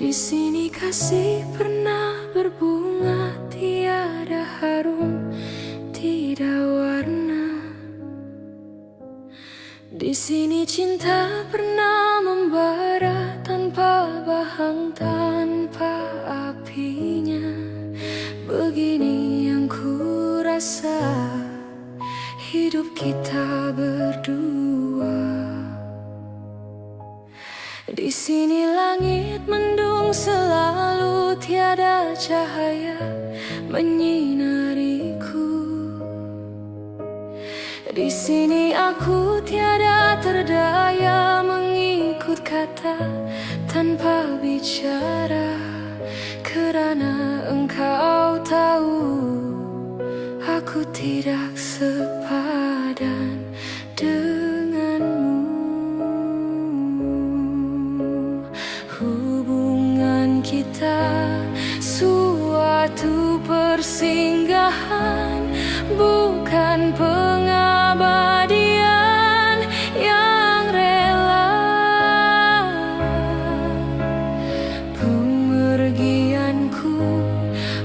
Di sini kasih pernah berbunga, tiada harum, tidak warna. Di sini cinta pernah membara tanpa bahang, tanpa apinya. Begini yang ku rasa hidup kita berdua. Di sini langit mendung selalu, tiada cahaya menyinariku. Di sini aku tiada terdaya mengikut kata tanpa bicara, kerana engkau tahu aku tidak sepadan denganmu. Hubungan kita suatu persinggahan, bukan pengabadian yang rela. Pemergianku,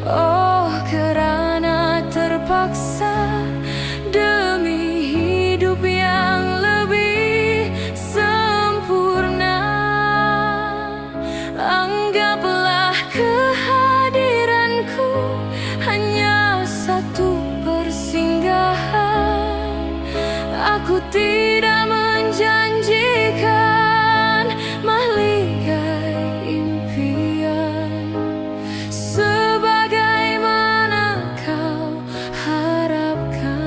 oh kerana terpaksa, demi hidup yang lebih sempurna. Anggaplah kehadiranku hanya satu persinggahan. Aku tidak menjanjikan mahligai impian, sebagaimana kau harapkan.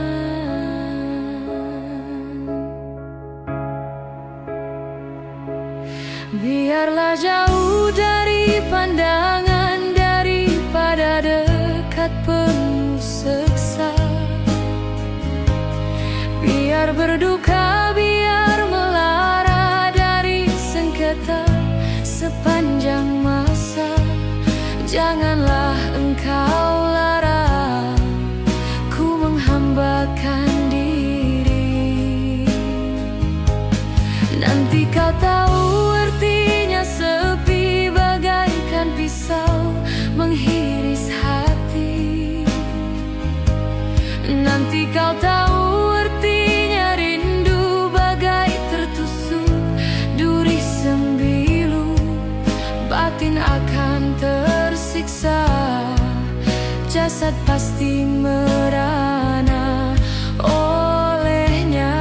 Biarlah jauh dari pandangan, daripada dekat penuh seksa. Biar berduka, biar melara dari sengketa sepanjang masa. Janganlah engkau larang ku menghambakan diri. Nanti kau tahu artinya sepi, bagaikan pisau menghiris hati. Nanti kau tahu artinya rindu, bagai tertusuk duri sembilu. Batin akan tersiksa, jasad pasti merana olehnya.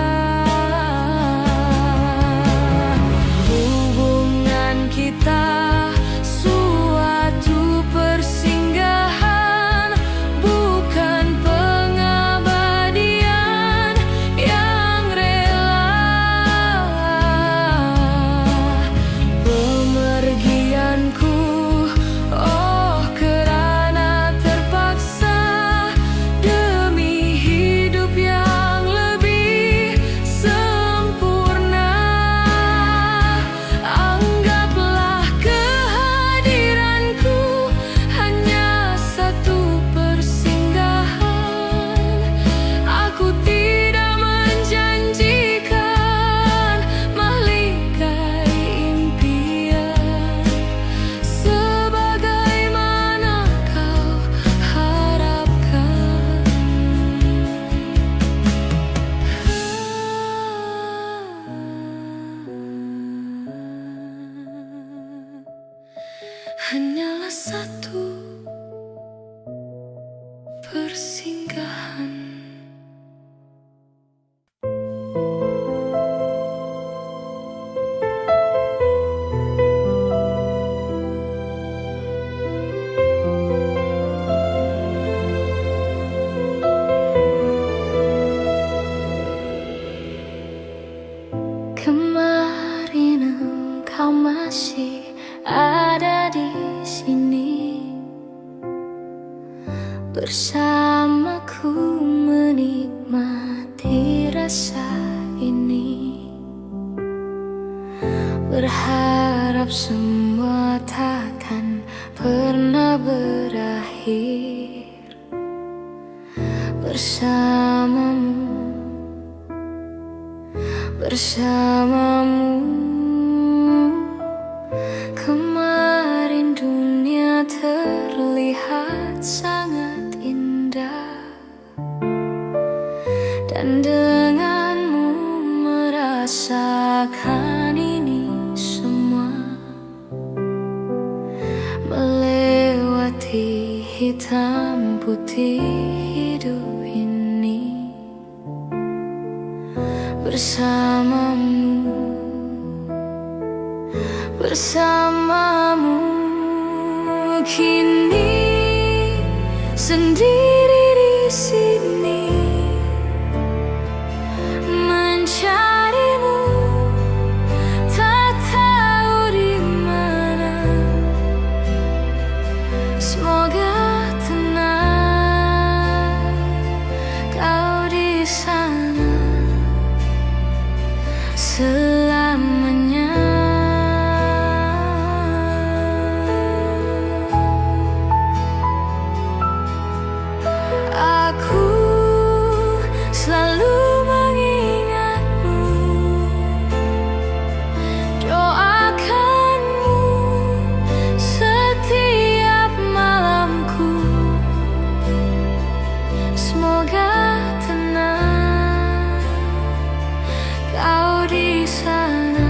Hubungan kita suatu persinggahan, bukan pengabadian yang rela. Pemergianku, oh kerana terpaksa, demi hidup yang lebih sempurna. Anggaplah kehadiranku hanya satu persinggahan. Aku tidak menjanjikan mahligai impian, sebagaimana kau harapkan. Hanyalah satu persinggahan. Kemarin engkau masih ada di sini, bersamaku menikmati rasa ini. Berharap semua takkan pernah berakhir bersamamu, bersamamu. Kemarin terlihat sangat indah, dan denganmu merasakan ini semua, melewati hitam putih hidup ini bersamamu, bersamamu. Kini sendiri di sini mencarimu, tak tahu di mana. Semoga tenang kau di sana selamanya. Aku selalu mengingatmu, doakanmu setiap malamku. Semoga tenang kau di sana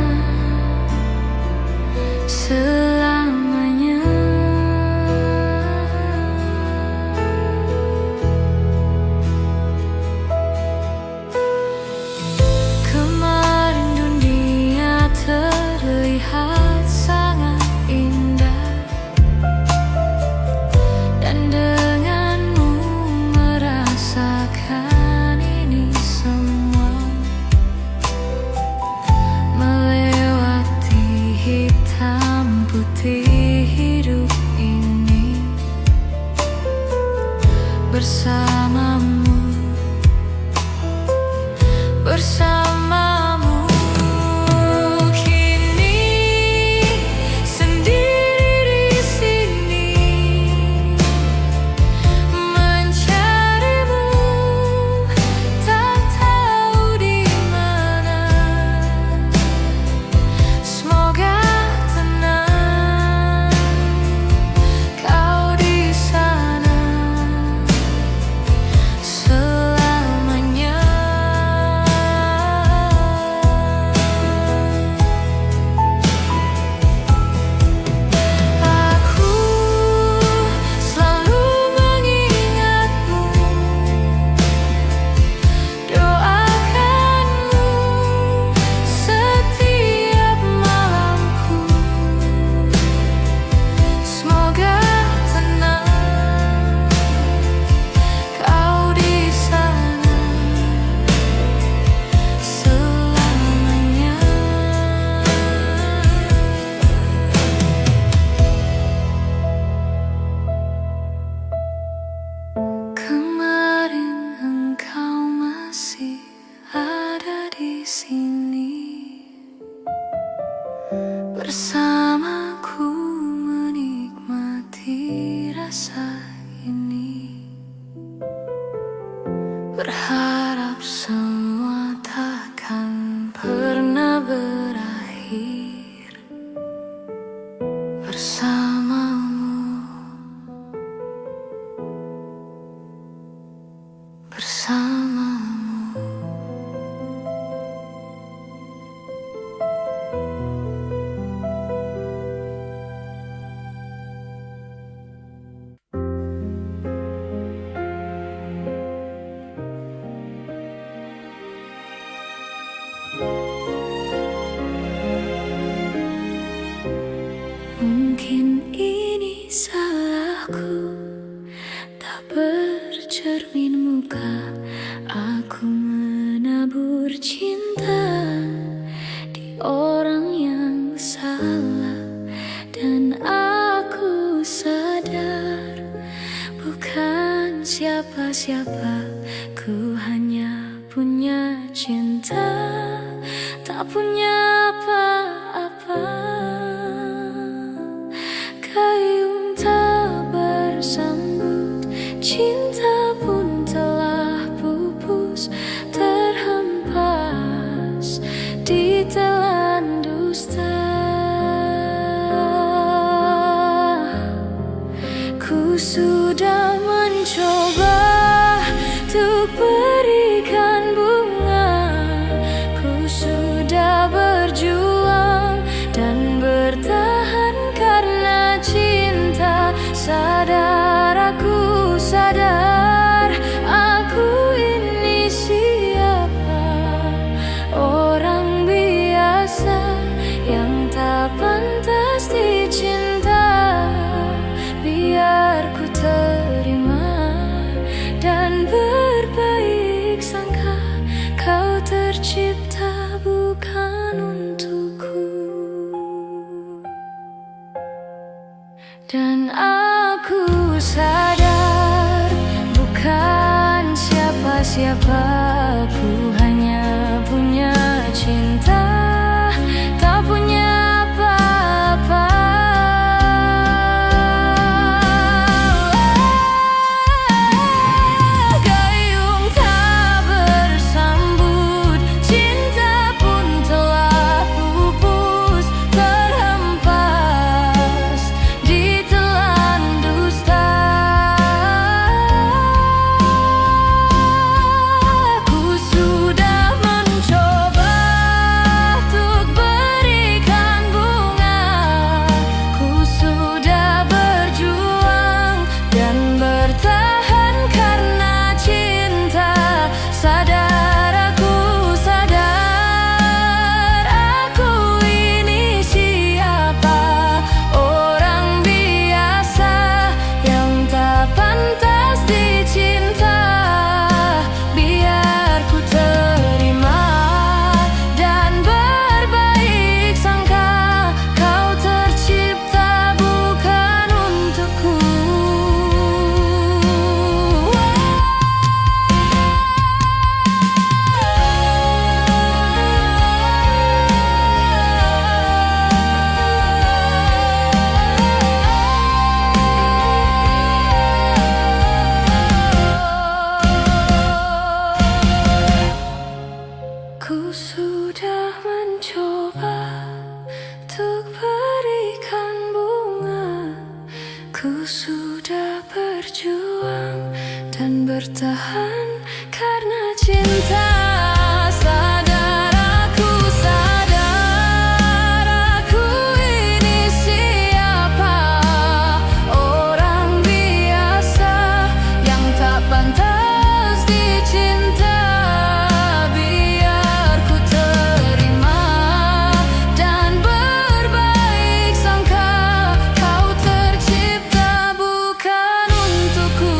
selamanya. Kemarin dunia terlihat sangat indah, dan denganmu merasakan ini semua, melewati hitam putih hidup ini bersamamu, bersamamu. Kini sendiri di sini mencarimu, tak tahu di mana. Semoga tenang kau di sana selamanya. Aku selalu mengingatmu, doakanmu setiap malamku. Semoga tenang kau di sana selamanya. Kemarin engkau masih ada di sini bersamaku, menikmati rasa ini. Berharap semua takkan pernah berakhir bersamamu, bersamamu. Mungkin ini salahku, tak bercermin muka. Aku menabur cinta di orang yang salah, dan aku sadar bukan siapa-siapa. Ku hanya punya cinta, tak punya apa-apa. Gayung tak bersambut, cinta pun telah pupus, terhempas di telan dusta. sudah mencoba untuk berikan bunga, ku sudah berjuang dan bertahan karena cinta. Sadar, aku sadar, aku ini siapa, orang biasa yang tak pantas dicinta. Biar ku terima dan berbaik sangka, kau tercipta bukan untukku. Dan aku sadar bukan siapa-siapa, aku hanya punya cinta, tak punya apa-apa. Gayung tak bersambut, cinta pun telah pupus, terhempas ditelan dusta. Ku sudah mencoba untuk berikan bunga, ku sudah berjuang dan bertahan karena cinta. Sadar, aku sadar, aku ini siapa, orang biasa yang tak pantas dicinta. Biar ku terima dan berbaik sangka, kau tercipta bukan untukku. Ku sudah mencoba untuk berikan bunga, ku sudah berjuang dan bertahan karena cinta. Sadar, aku sadar, aku ini siapa, orang biasa yang tak pantas dicinta. Biar ku terima dan berbaik sangka, kau tercipta bukan untukku.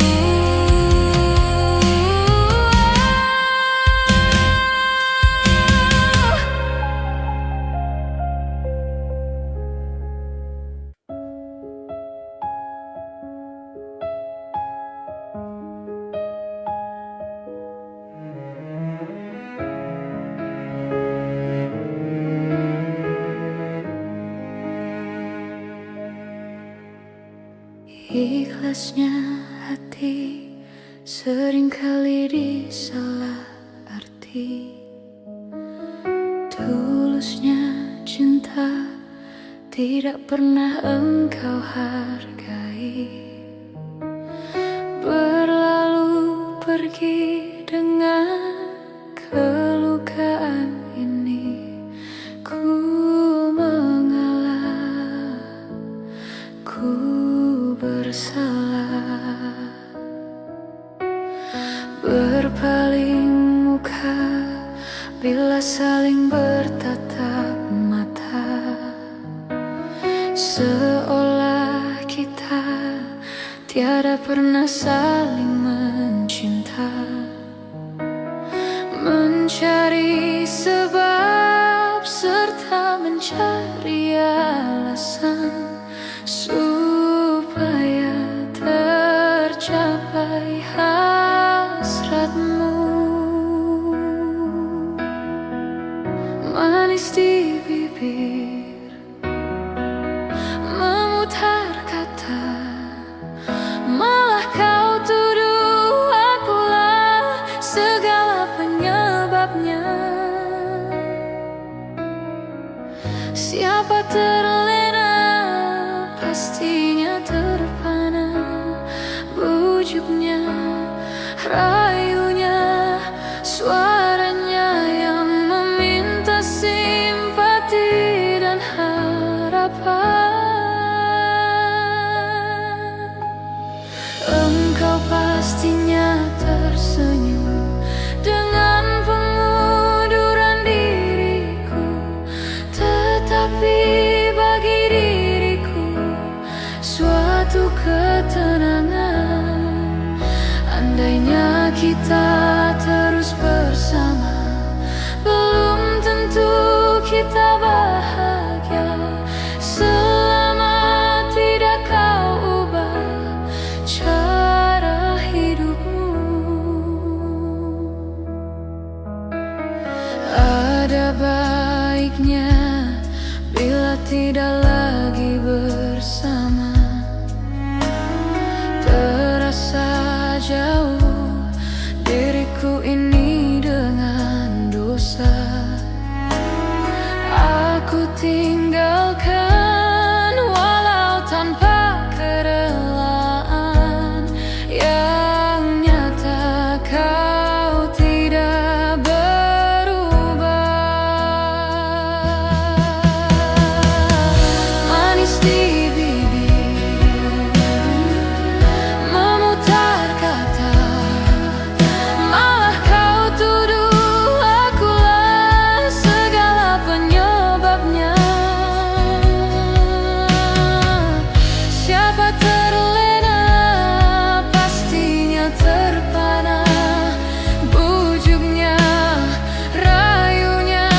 Ikhlasnya hati seringkali disalah arti, tulusnya cinta tidak pernah engkau hargai. Berlalu pergi dengan kelukaan ini, ku mengalah, ku bersalah. Berpaling muka bila saling bertatap mata, seolah kita tiada pernah saling mencinta. Mencari sebab serta mencari alasan supaya tercapai hasratmu. Manis di bibir, memutar kata, malah kau tuduh akulah segala penyebabnya. Siapa terlena pastinya terpana, rayunya, suaranya yang meminta simpati dan harapan. Engkau pastinya tersenyum dengan pengunduran diriku, tetapi bagi diriku suatu ketenangan. Andainya kita terus bersama, belum tentu kita bahagia. Selama tidak kau ubah cara hidupmu, ada baiknya bila tidak lagi bersama. Terasa jauh diriku ini dengan dosa. Aku tinggalkan walau tanpa kerelaan. Yang nyata kau tidak berubah. Manis di bibir, memutar kata, malah kau tuduh akulah segala penyebabnya. Siapa terlena pastinya terpana. Bujuknya, rayunya,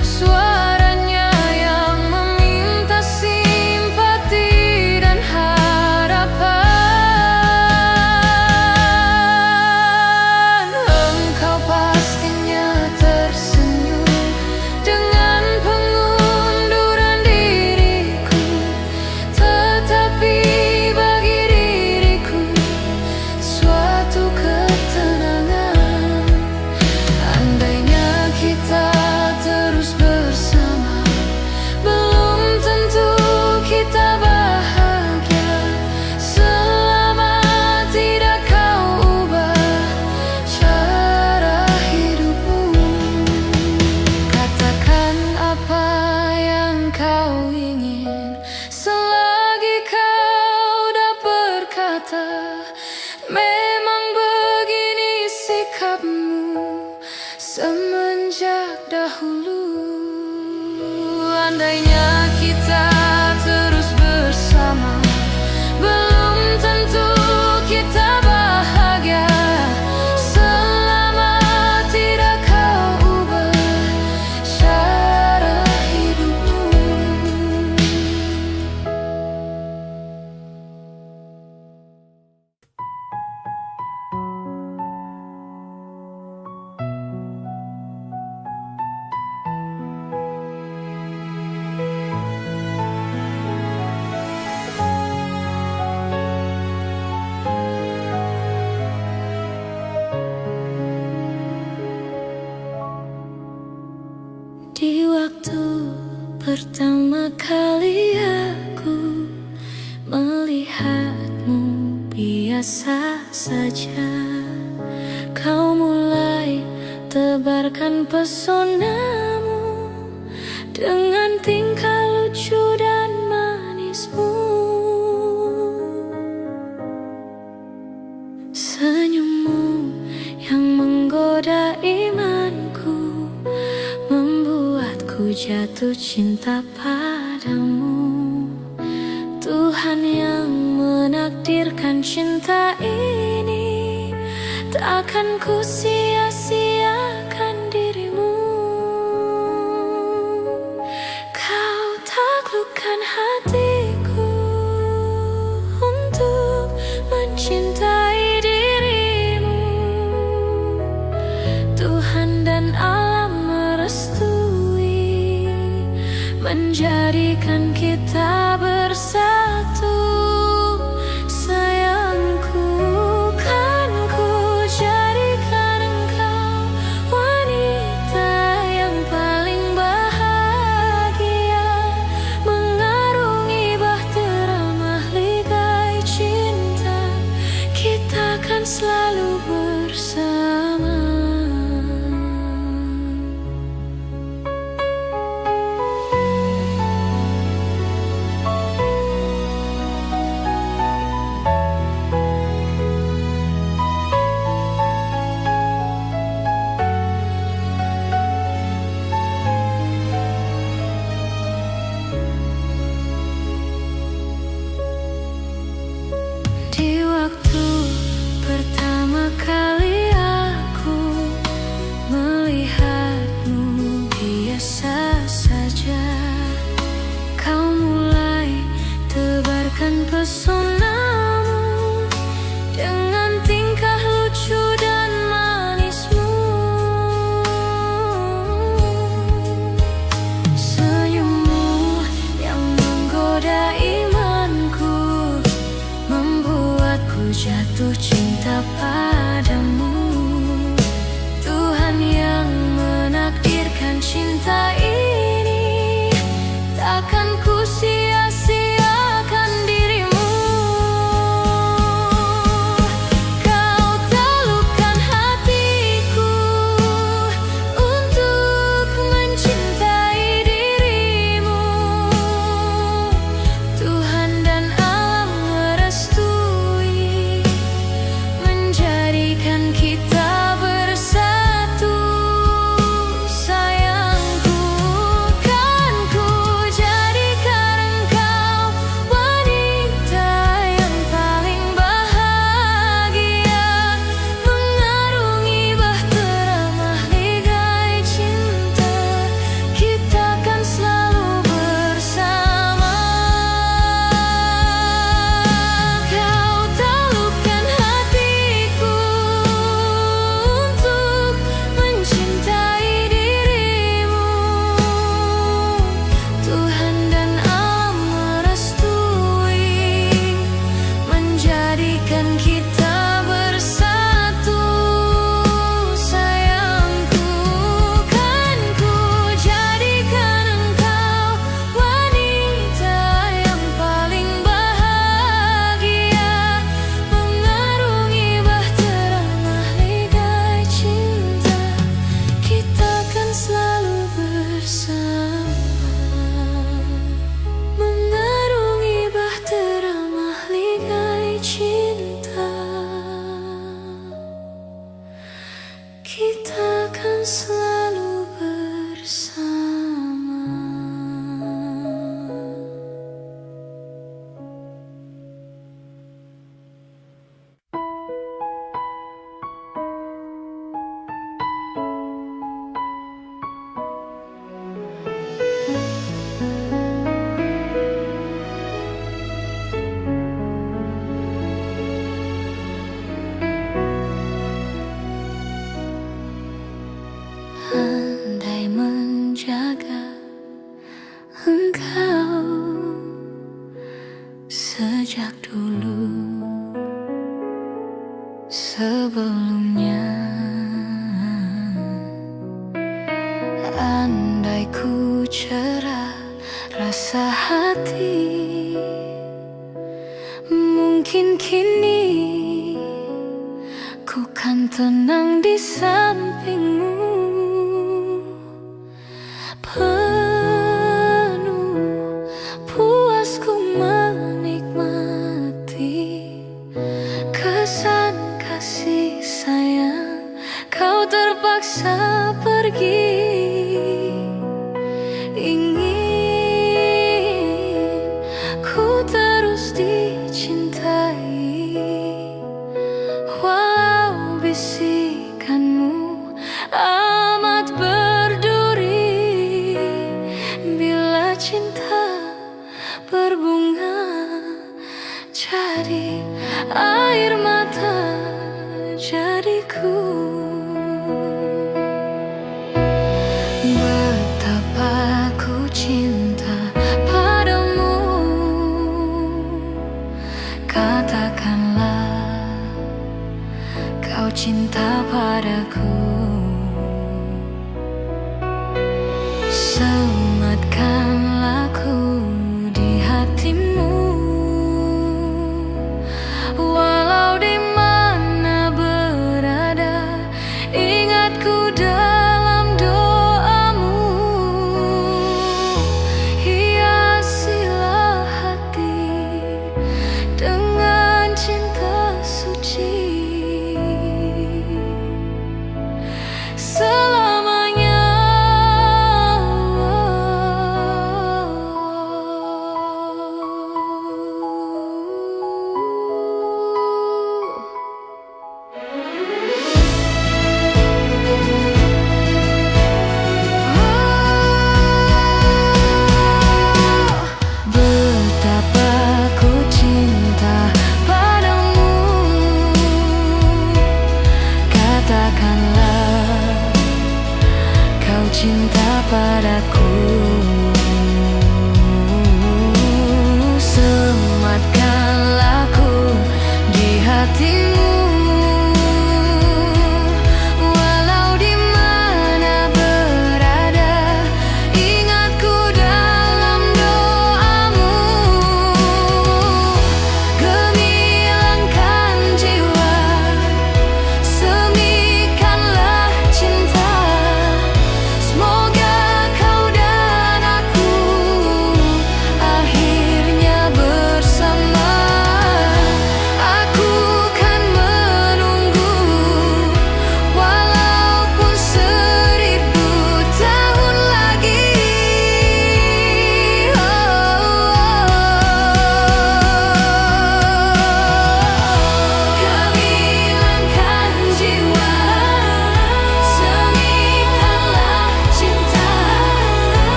suaranya yang meminta simpati dan harapan. Engkau pastinya tersenyum dengan pengunduran diriku, tetapi bagi diriku suatu ketenangan. Andainya kita terus bersama, belum tentu kita bahagia. Selama tidak kau ubah cara hidupmu. Katakan apa yang kau ingin, selagi kau dah berkata. Memang begini sikapmu semenjak dahulu. Andainya kita terus bersama, belum tentu kita bahagia. Selama tidak kau ubah cara hidupmu. Di waktu pertama kali aku melihatmu biasa saja, kau mulai tebarkan pesonamu dengan tingkah lucu dan manismu. Senyummu yang menggoda imanku membuatku jatuh cinta padamu. Tuhan yang menakdirkan cinta ini, takkan ku sia-siakan dirimu. Kau taklukkan hatiku untuk mencintai dirimu. Tuhan dan alam merestui, menjadikan kita bersatu. Sayangku, kan ku jadikan engkau wanita yang paling bahagia, mengarungi bahtera mahligai cinta. Kita kan selalu waktu pertama kali aku melihatmu biasa saja, kau mulai tebarkan pesonamu dengan tingkah lucu dan manismu. Senyummu yang menggoda imanku membuatku jatuh cinta padamu. Tuhan yang menakdirkan cinta ini, takkan ku sia-siakan dirimu. Kau taklukkan hatiku untuk mencintai dirimu. Tuhan dan alam merestui, menjadikan kita bersatu. Sayangku, kan ku jadikan engkau wanita yang paling bahagia, mengarungi bahtera mahligai cinta, kita kan selalu bersama. Kau taklukkan hatiku untuk mencintai dirimu. Tuhan dan alam merestui, menjadikan kita bersatu. Sayangku, kan ku jadikan engkau wanita yang paling bahagia, mengarungi bahtera mahligai cinta, kita kan selalu bersama. Mengarungi bahtera mahligai cinta, kita kan selalu bersama. Andai menjaga engkau sejak dulu, sebelumnya. Andai ku cerah rasa hati, mungkin kini ku kan tenang di sampingmu. Penuh puas ku menikmati kesan kasih sayang, kau terpaksa pergi. Ingin ku terus dicintai, walau bisikanmu amat berduri. Bila cinta berbunga jadi air mata jadiku. Betapa ku cinta padamu, katakanlah kau cinta padaku. Sematkanlah ku di hatimu, walau di mana berada, ingatku dalam doamu. Hiasilah hati dengan cinta suci,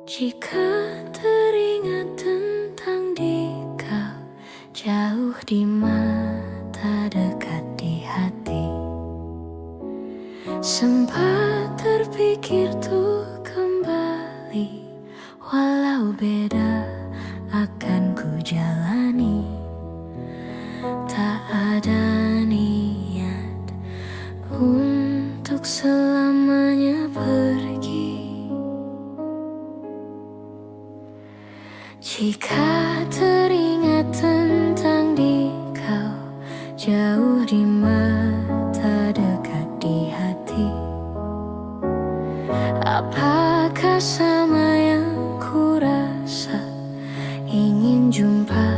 Jika teringat tentang dikau, jauh di mata dekat di hati, sempat terpikir tuh kembali, walau beda akan ku jalani. Tak ada niat untuk selamanya pergi. Jika teringat tentang dikau, jauh di mata dekat di hati, apakah sama yang ku rasa? Ingin jumpa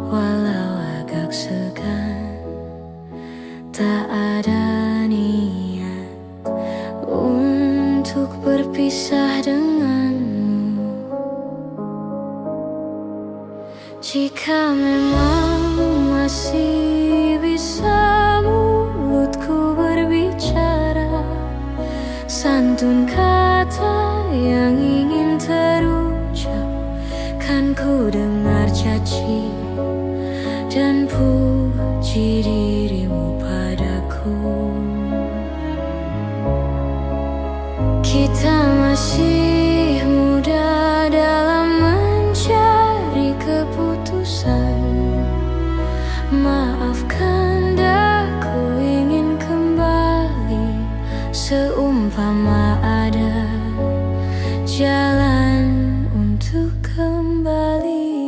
walau agak segan. Tak ada niat untuk berpisah denganmu. Jika memang masih bisa mulutku berbicara, santun kata yang ingin terucap, kan ku dengar caci dan puji dirimu padaku. Kita masih muda dalam mencari keputusan. Maafkan daku ingin kembali, seumpama ada jalan untuk kembali.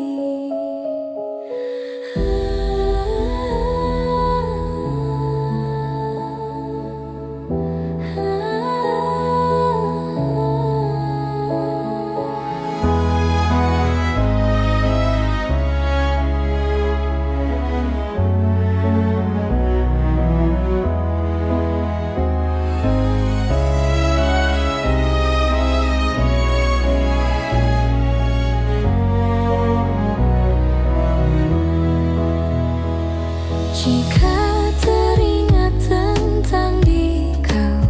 Jika teringat tentang dikau,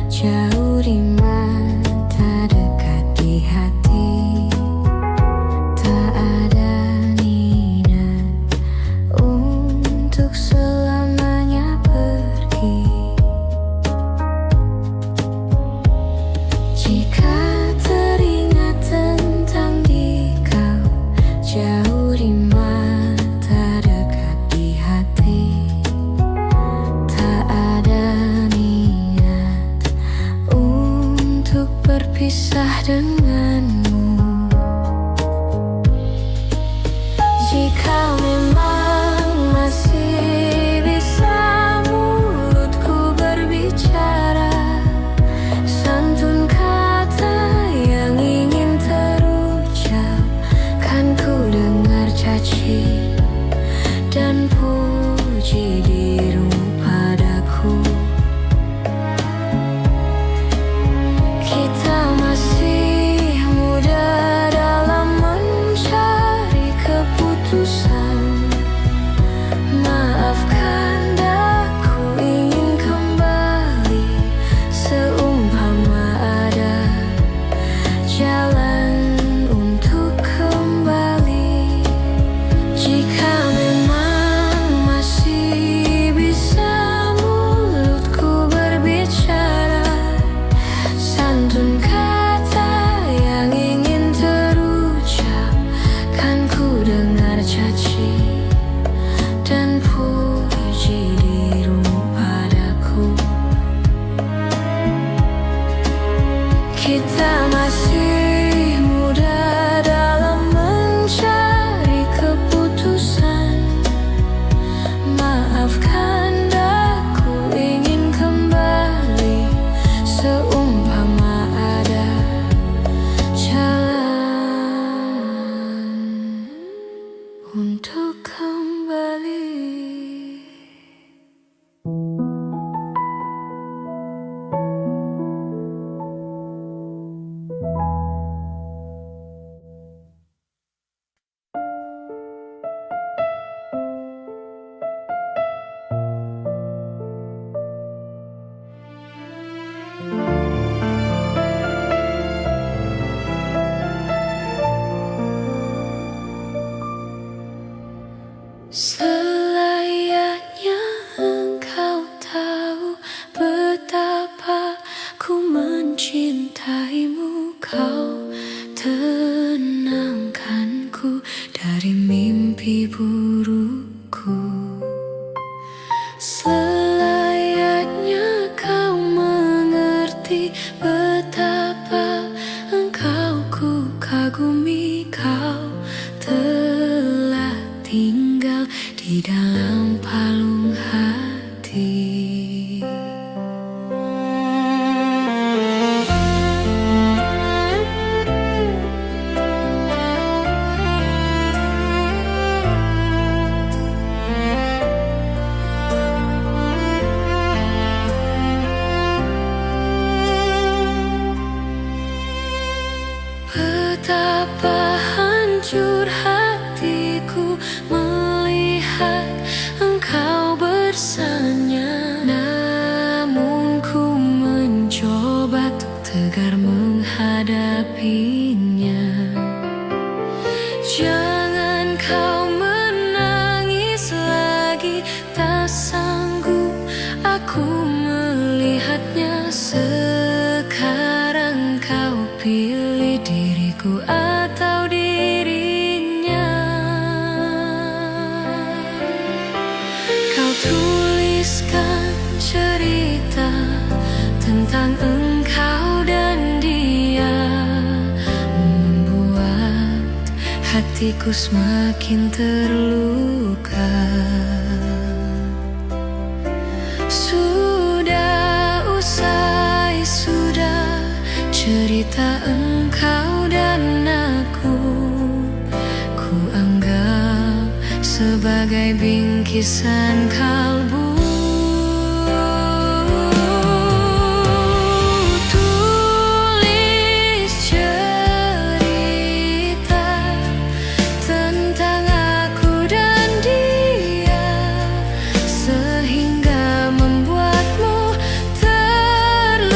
jauh di mata dekat di hati, tak ada niat untuk selamanya pergi. Jika teringat tentang dikau, jauh di mata dekat di hati, tak ada niat untuk berpisah denganmu. Jika memang masih bisa mulutku berbicara, santun kata yang ingin terucap, kan ku dengar caci dan puji dirimu padaku. Kita masih muda dalam mencari keputusan. Maafkan daku ingin kembali, seumpama ada jalan untuk kembali. Jika memang masih bisa mulutku berbicara, santun kata yang ingin terucap, kan ku dengar caci dan puji dirimu padaku. Kita masih muda dalam mencari keputusan. Maafkan daku ingin kembali, seumpama ada jalan untuk kembali. Betapa engkau ku kagumi, kau telah tinggal di dalam palung hati. Betapa hancur hatiku melihat engkau bersanya. Namun ku mencoba untuk tegar menghadapinya. Jangan kau menangis lagi, tak sanggup aku melihatnya. Sekarang kau pilih diriku atau dirinya. Kau tuliskan cerita tentang engkau dan dia, membuat hatiku semakin terluka. Sudah usai, sudah cerita engkau dan aku, ku anggap sebagai bingkisan kalbu. Tulis cerita tentang aku dan dia, sehingga membuatmu terluka.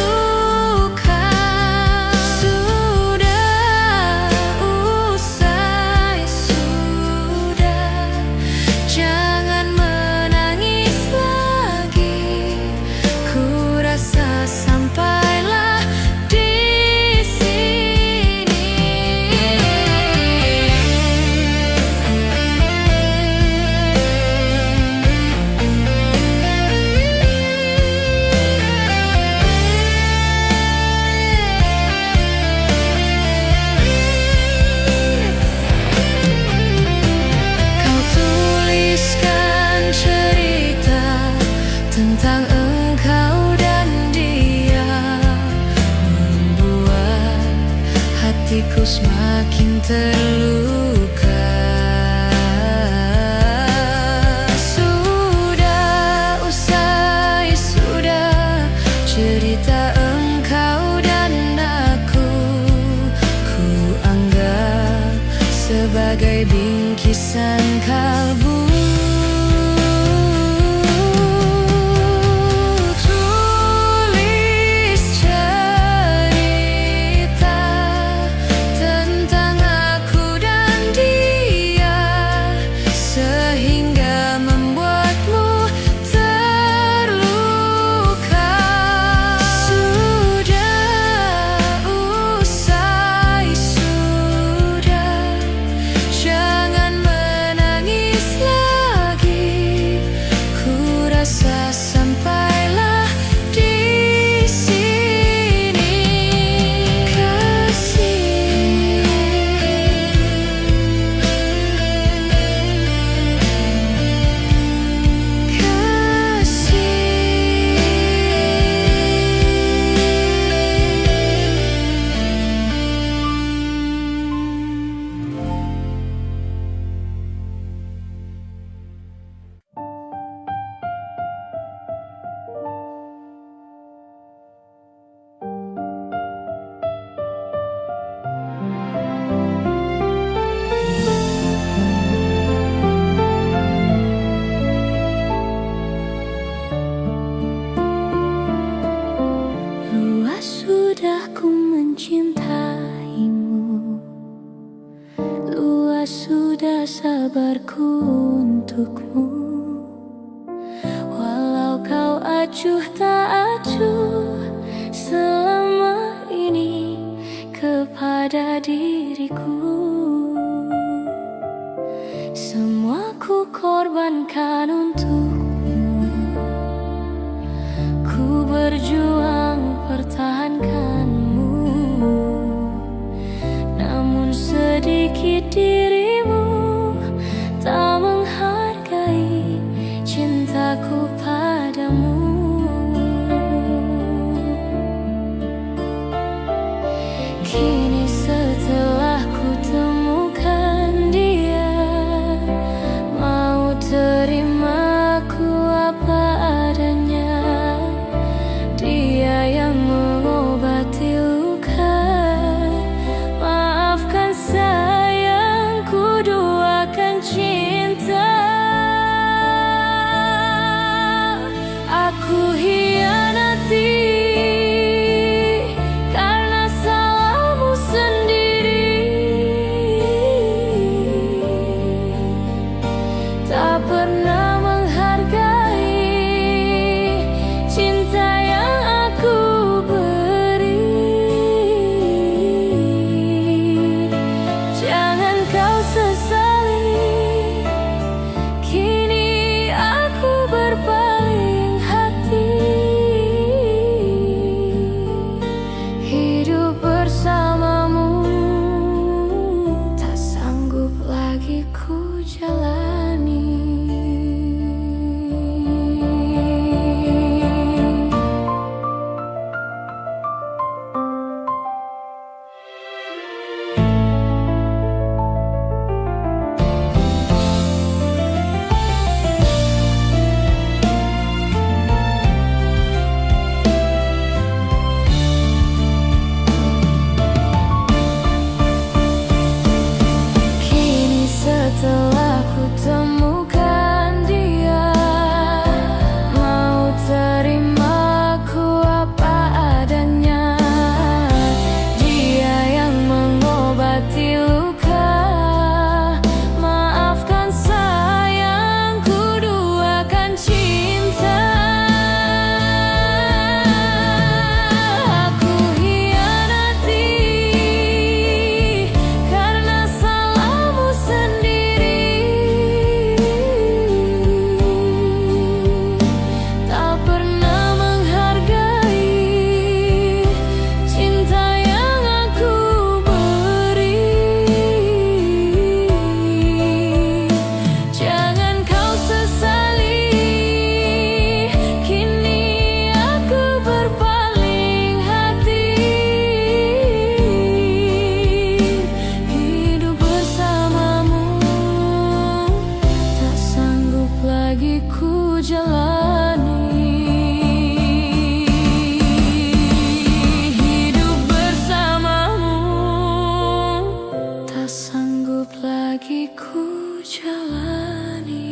Sudah usai, sudah, jangan menangis lagi. Ku rasa sampailah di sini. Kau tuliskan cerita tentang engkau dan dia, membuat hatiku semakin terluka. Sudah usai, sudah, cerita engkau dan aku, ku anggap sebagai bingkisan kalbu. Tulis cerita tentang aku dan dia, sehingga membuatmu terluka. Sudah usai, sudah, jangan menangis lagi. Ku rasa sampailah di sini. Kasih, luas sudah ku mencintaimu, luas sudah sabarku untukmu. Walau kau acuh tak acuh selama ini kepada diriku, semua ku korbankan untukmu. Ku berjuang pertahankan menyakiti dirimu, tak menghargai cintaku padamu. Kini setelah ku temukan dia, mau terima ku apa adanya. Dia yang mengobati luka, maafkan sayang, ku duakan cinta. Aku hianati karena salahmu sendiri, tak pernah menghargai cinta yang aku beri. Jangan kau sesali, kini aku berpaling hati. Hidup bersamamu tak sanggup lagi ku jalani. Kini setelah ku temukan dia, mau terima ku apa adanya. Dia yang mengobati luka, maafkan sayang, ku duakan cinta. Aku hianati karena salahmu sendiri, tak pernah menghargai cinta yang aku beri. Jangan kau sesali, kini aku berpaling hati. Hidup bersamamu tak sanggup lagi ku jalani. Hidup bersamamu tak sanggup lagi ku jalani.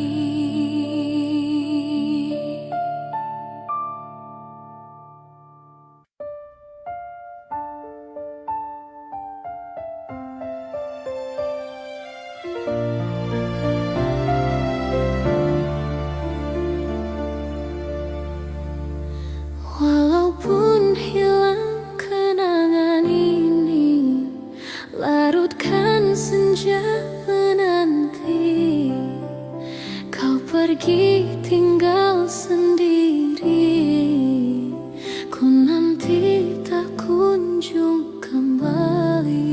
Walaupun hilang kenangan ini, larutkan senja menanti. Kau pergi tinggal sendiri, ku nanti tak kunjung kembali.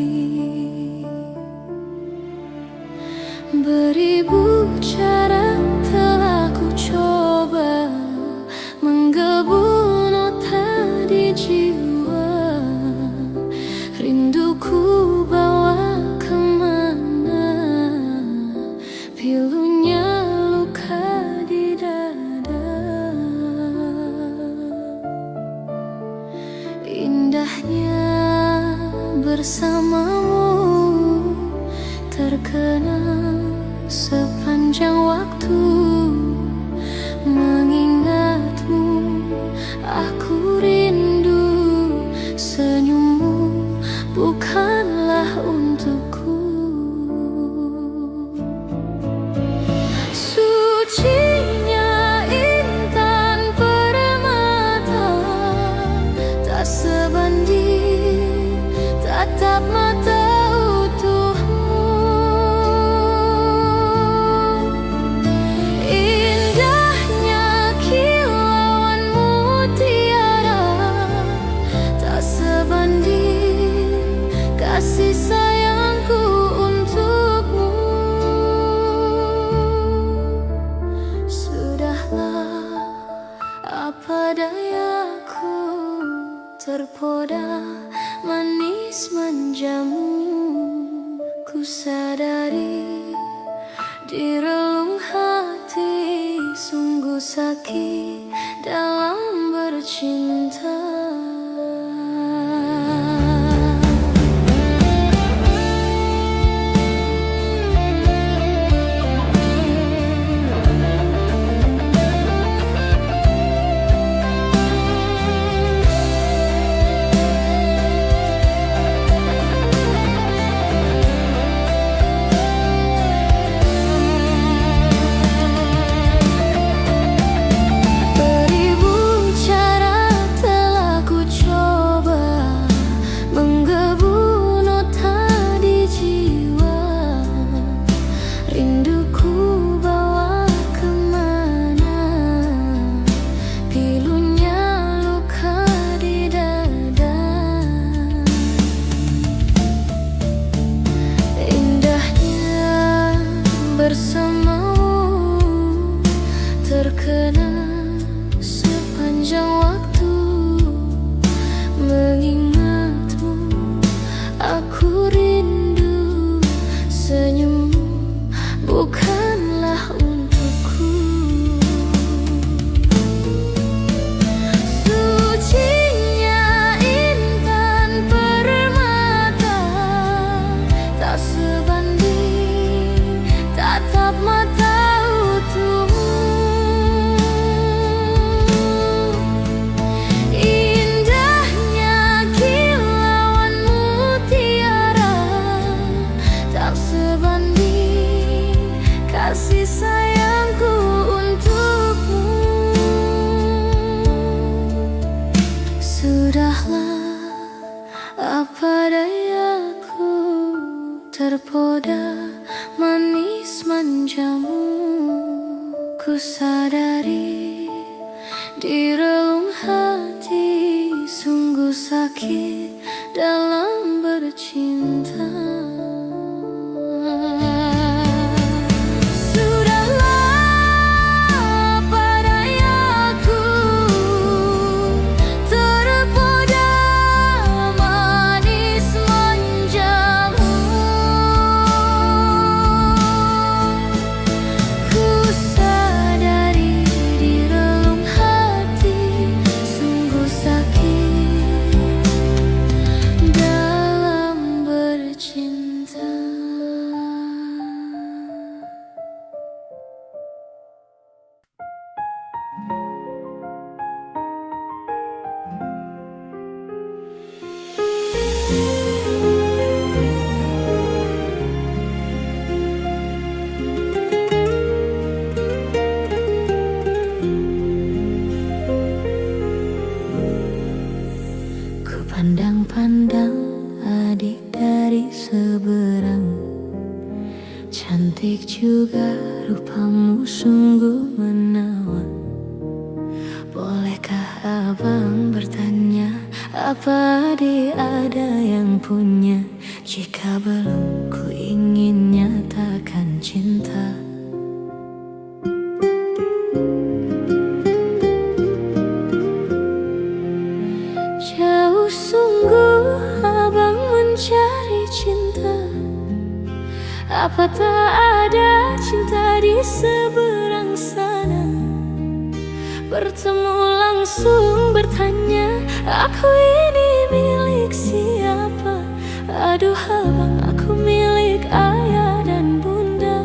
Beribu cara telah ku coba menggebu nota di jiwa. Rinduku bawa kemana, pilunya luka di dada. Indahnya bersamamu terkenang sepanjang waktu. Mengingatmu aku rindu, senyummu bukanlah untukku. Sucinya intan permata tak sebanding tatap mata utuhmu. manis manjamu, ku sadari di relung hati sungguh sakit dalam bercinta. Bersamamu terkenang sepanjang waktu, mengingatmu aku rindu, senyummu bukanlah untukku. Sucinya intan permata tak sebanding tatap mata utuhmu. Indahnya kilauan mutiara tak sebanding kasih sayangku untukmu. Sudahlah, apa dayaku, terpoda manis manjamu, ku sadari di relung hati sungguh sakit dalam bercinta. Sudahlah, apa dayaku, terpoda manis manjamu, ku sadari di relung hati sungguh sakit dalam bercinta. Ku pandang-pandang adik dari seberang, cantik juga rupamu sungguh menawan. Bolehkah abang bertanya, apa adik ada yang punya? Jika belum, ku ingin nyatakan cinta. Jauh sungguh abang mencari cinta, apa tak ada cinta di seberang sana? Bertemu langsung bertanya, aku ini milik siapa? Aduh abang, aku milik ayah dan bunda.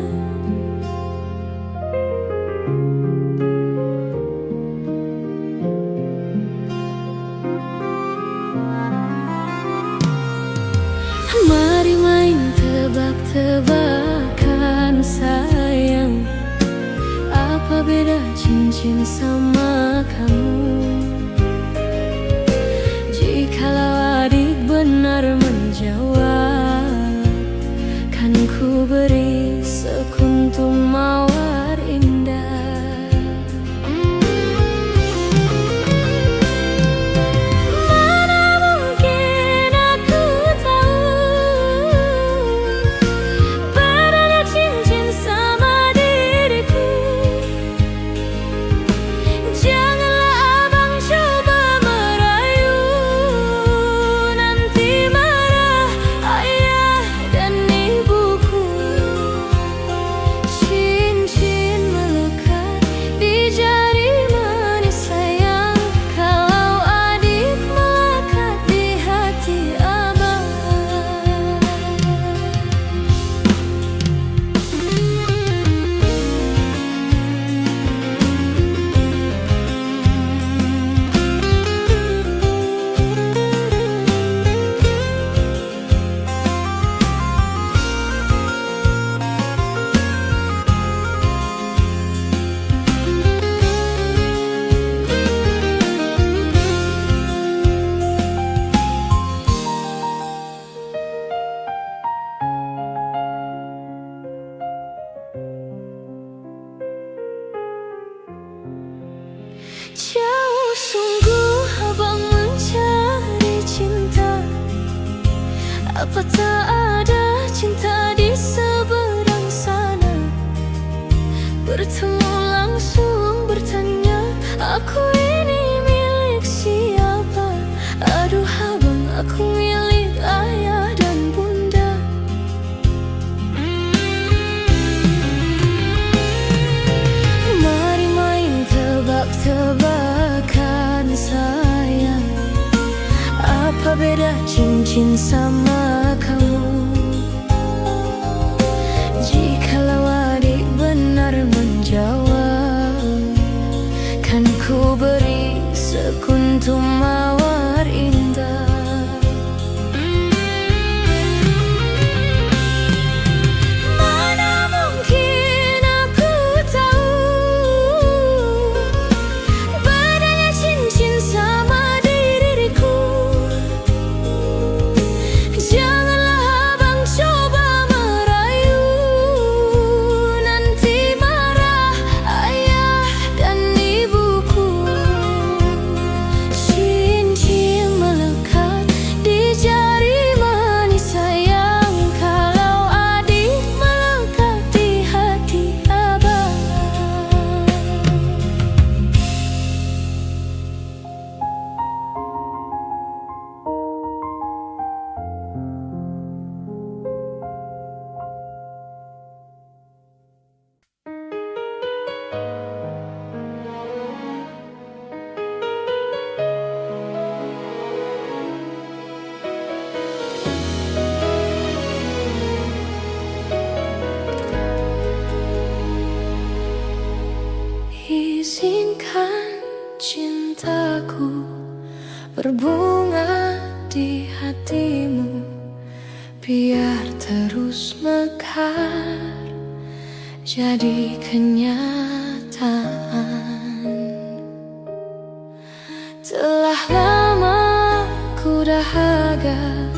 Mari main tebak-tebakan sayang, apa beda cincin sama kamu? Jikalau adik benar menjawab, kan ku beri sekuntum mawar indah. Janganlah abang Apa tak ada cinta di seberang sana? Bertemu langsung bertanya, aku ini milik siapa? Aduh abang, aku milik ayah dan bunda. Mari main tebak-tebakan sayang, apa beda cincin sama kamu? Jikalau adik benar menjawab, kan ku beri sekuntum mawar indah. Mana mungkin aku tahu bedanya cincin sama diriku. Janganlah abang coba merayu, nanti marah ayah dan ibuku. Cincin melekat di jari manis sayang, kalau adik melekat di hati abang. Izinkan cintaku berbunga di hatimu, biar terus mekar jadi kenyataan. Telah lama ku dahaga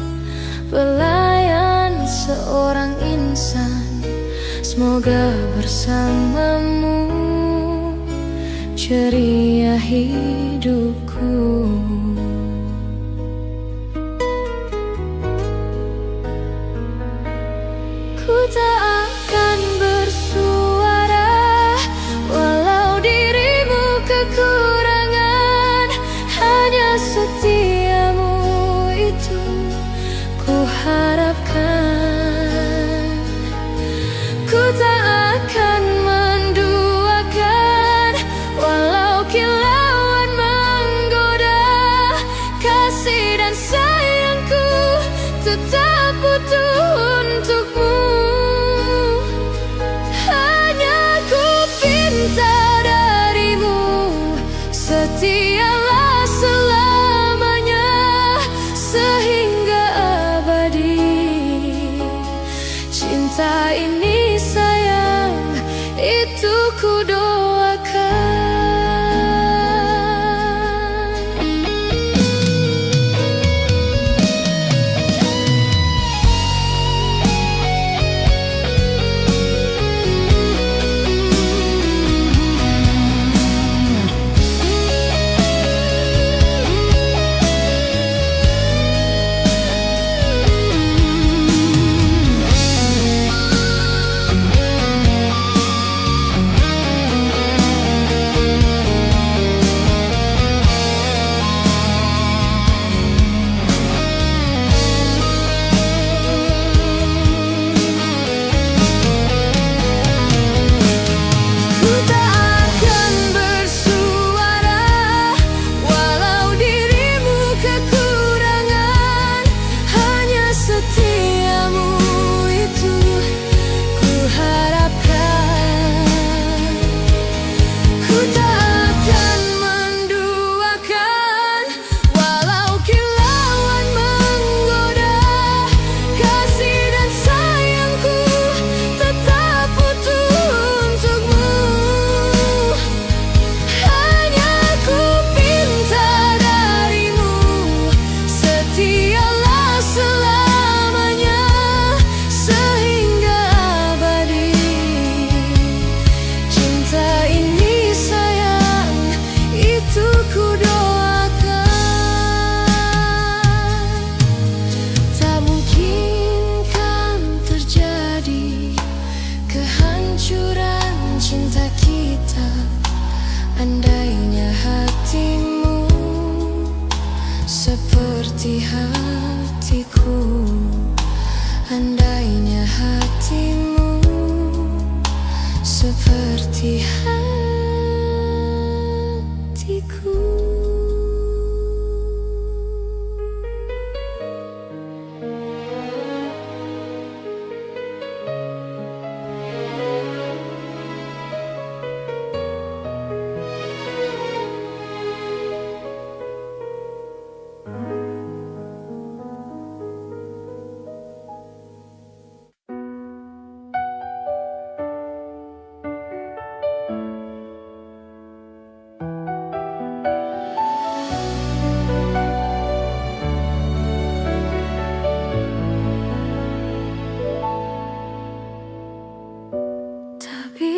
pelayan seorang insan, semoga bersamamu ceria hidupku. Ku tak akan bersuara walau dirimu kekurangan, hanya setiamu itu ku harapkan. Ku tak akan menduakan walau kilauan menggoda,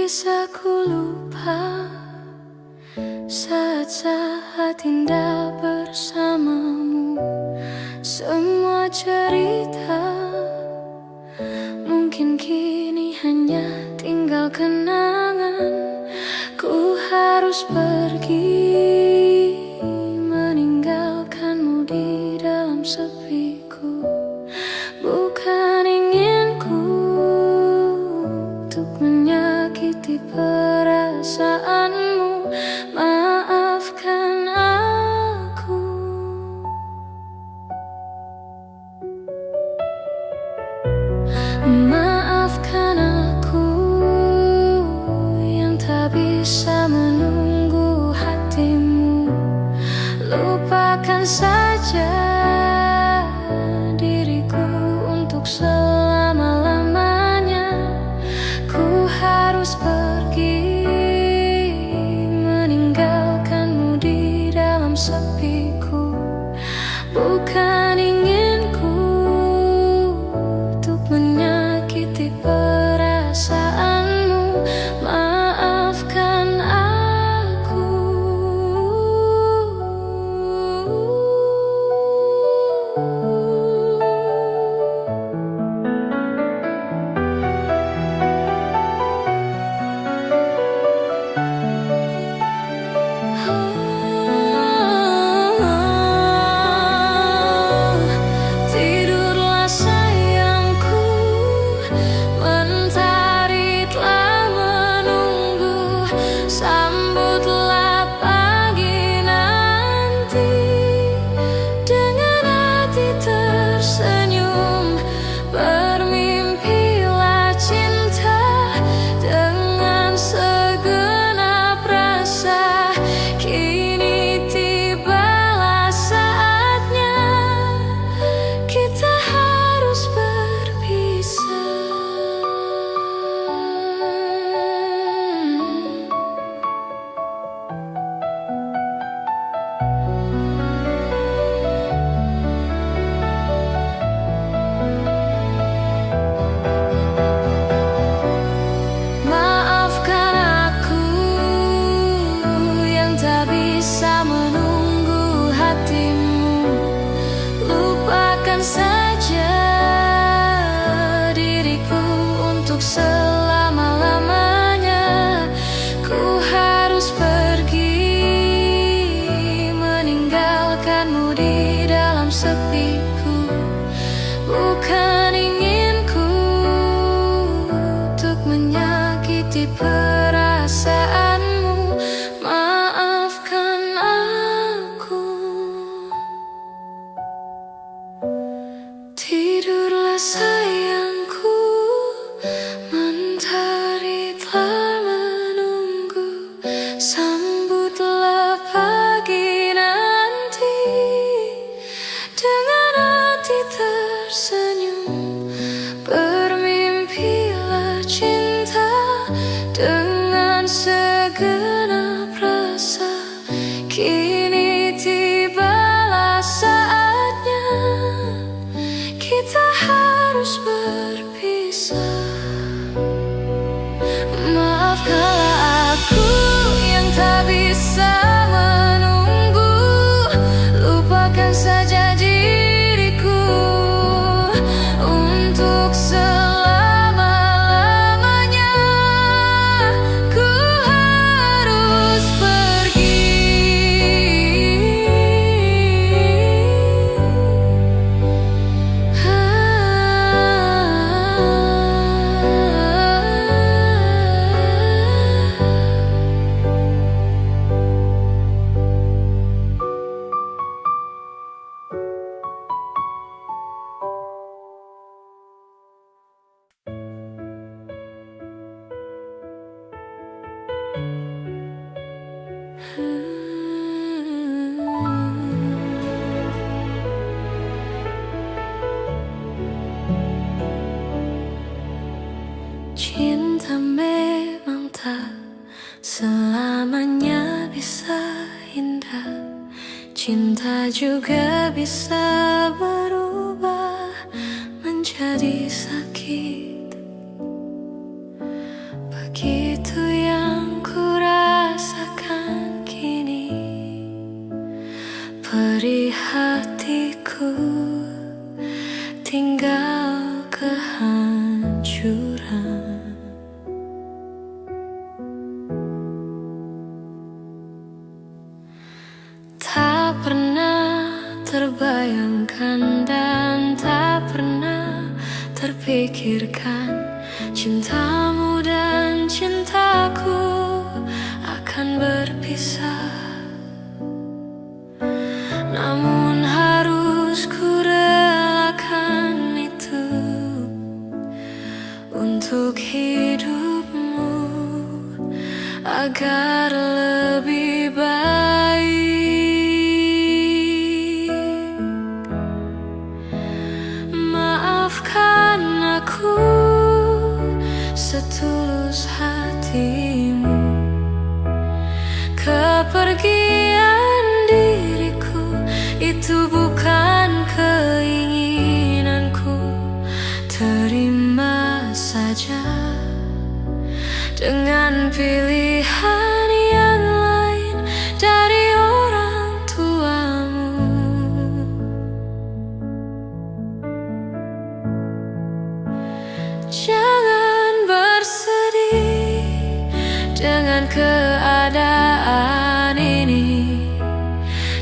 bisa ku lupa saat-saat indah bersamamu. Semua cerita mungkin kini hanya tinggal kenangan. Ku harus pergi meninggalkanmu di dalam sepiku. Bukan inginku untuk menyakiti perasaanmu. Maafkan aku. Maafkan aku yang tak bisa menunggu hatimu. Lupakan saja diriku untuk selama-lamanya. Ku harus pergi meninggalkanmu di dalam sepiku. Bukan inginku untuk menyakiti perasaanmu. Maafkan aku. Tidurlah sayangku, mentari telah menunggu. Sambutlah pagi nanti dengan hati tersenyum. Bermimpilah cinta dengan segenap rasa. Kini tibalah saatnya kita harus berpisah. Maafkan aku yang tak bisa menunggu hatimu. Lupakan saja diriku untuk selama-lamanya. Ku harus pergi meninggalkanmu di dalam sepiku. Bukan inginku untuk menyakiti perasaanmu. Maafkan aku. Tidurlah sayangku, mentari telah menunggu. Sambutlah pagi nanti dengan hati tersenyum. Bermimpilah cinta dengan segenap rasa. Kini tibalah saatnya kita harus berpisah. Maafkanlah aku yang tak bisa menunggu. Lupakan saja diriku untuk selama-lamanya. Ku harus pergi. Cinta memang tak selamanya bisa indah. Cinta juga bisa berubah menjadi sakit. Begitu tinggal kehancuran. Tak pernah terbayangkan dan tak pernah terpikirkan cintamu dan cintaku akan berpisah. Namun harus ku relakan itu untuk hidupmu agar lebih baik. Maafkan aku setulus hatimu. Kepergian diriku itu bukan keinginanku. Terima saja dengan pilihan yang lain dari orang tuamu. Jangan bersedih dengan keadaan ini.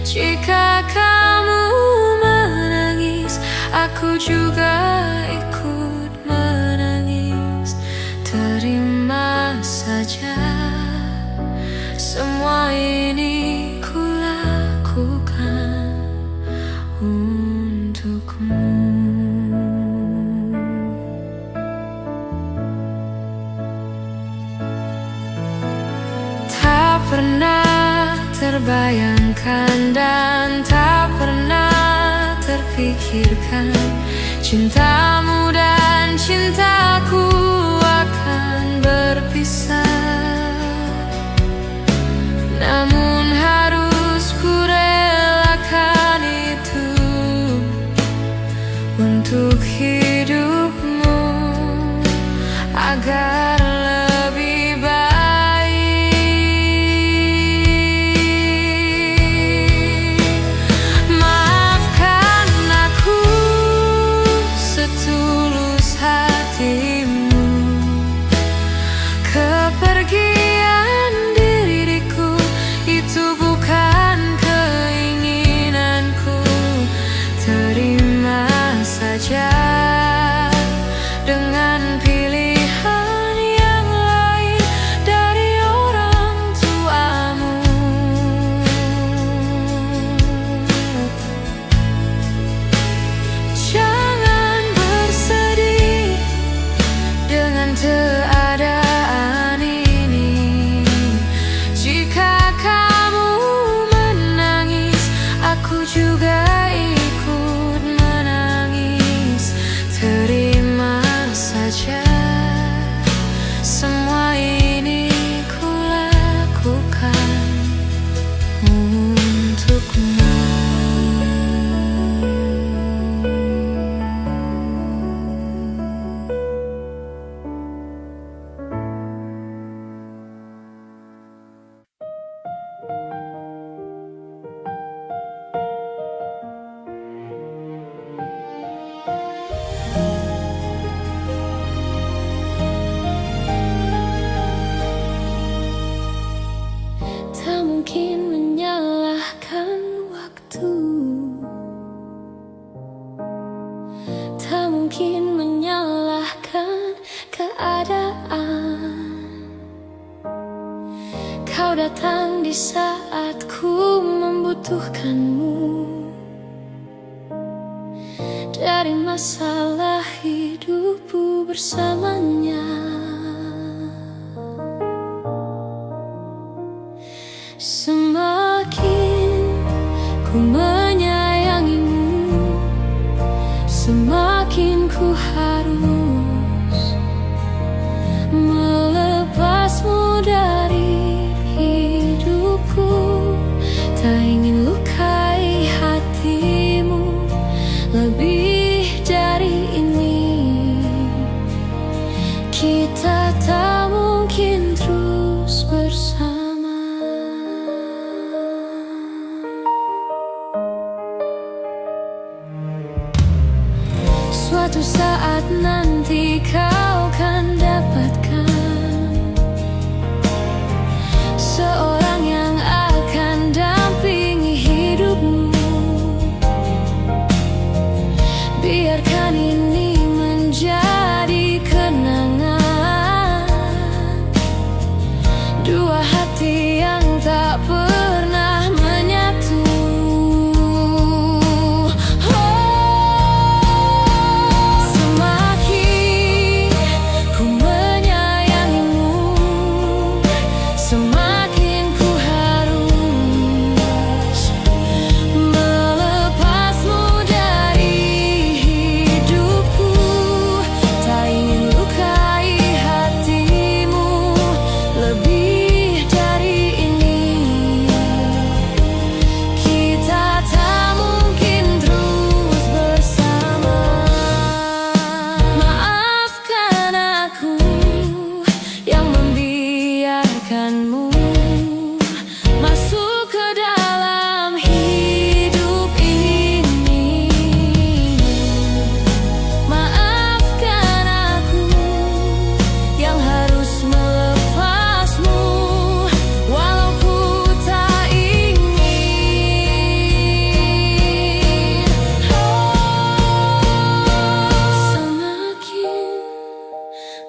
Jika kamu menangis, aku juga ikut menangis. Terima saja, semua ini ku lakukan untukmu. Tak pernah terbayangkan dan tak pernah terpikirkan cintamu dan cintaku akan berpisah. Namun harus ku relakan itu untuk hidupmu agar lebih baik. Maafkan aku setulus hatimu. Kepergian diriku itu bukan keinginanku. Terima saja dengan pilihan yang lain dari orang tuamu. Jangan bersedih dengan keadaan ini. Jika kamu menangis, aku juga ikut menangis. Terima saja, semua ini ku lakukan untukmu. Tak mungkin menyalahkan waktu, tak mungkin menyalahkan keadaan. Kau datang di saat ku membutuhkanmu. Dari masalah hidupku bersamanya, semakin ku menyayangimu, semakin ku harus melepasmu dari hidupku. Tak ingin lukai hatimu lebih dari ini. Kita tak mungkin terus bersama. suatu saat nanti kau kan dapatkan seorang yang akan dampingi hidupmu. Biarkan ini menjadi kenangan dua hati yang tak pernah menyatu. Semakin ku menyayangimu, semakin ku harus melepasmu dari hidupku. Tak ingin lukai hatimu lebih dari ini. Kita tak mungkin terus bersama. Maafkan aku yang membiarkanmu masuk ke dalam hidup ini. Maafkan aku yang harus melepasmu walau ku tak ingin. Semakin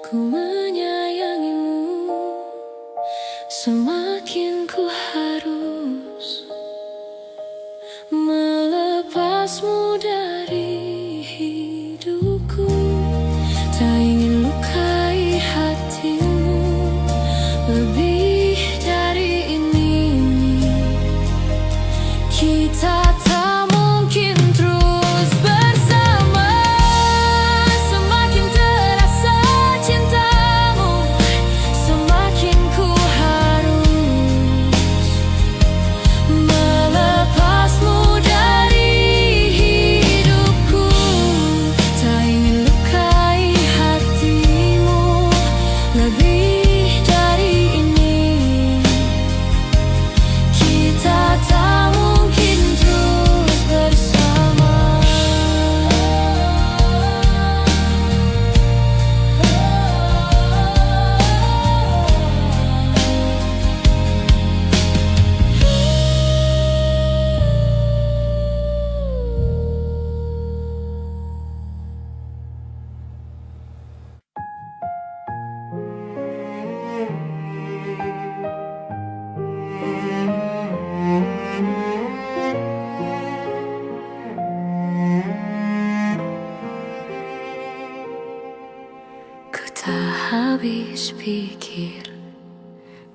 ku menyayangimu, semakin ku harus melepasmu dari hidupku. Tak ingin lukai hatimu lebih dari ini. Kita tak mungkin terus bersama. Semakin terasa cintamu, semakin ku harus melepasmu dari hidupku. Tak ingin lukai hatimu lebih dari ini. Kita tak mungkin terus bersama. Ku tak habis pikir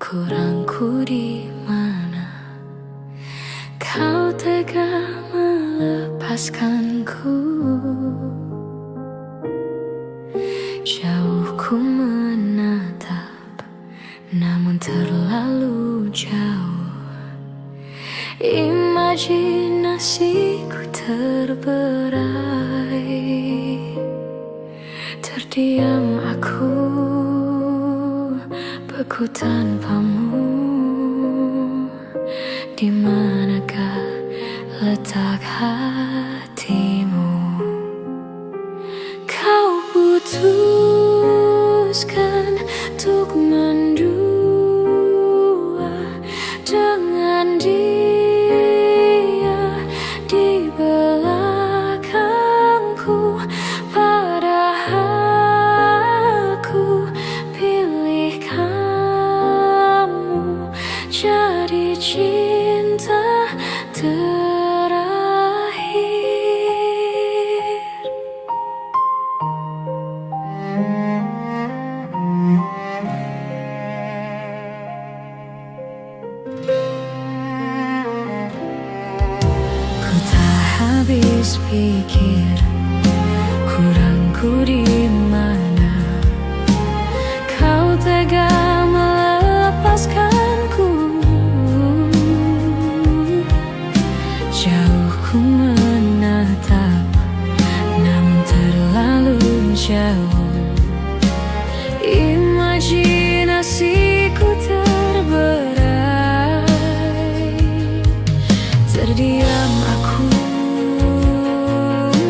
kurangku di mana kau tega melepaskanku. Jauh ku menatap, namun terlalu jauh. Imajinasiku terberai. Terdiam aku, beku tanpamu. Di manakah letak hatimu? Kau putuskan untuk mendua dengan dia di belakangku. Padahal ku pilih kamu jadi cinta terakhir. Ku tak habis pikir kurangku di mana kau tega melepaskanku. Jauh ku menatap, namun terlalu jauh. Imajinasiku terberai. Terdiam aku,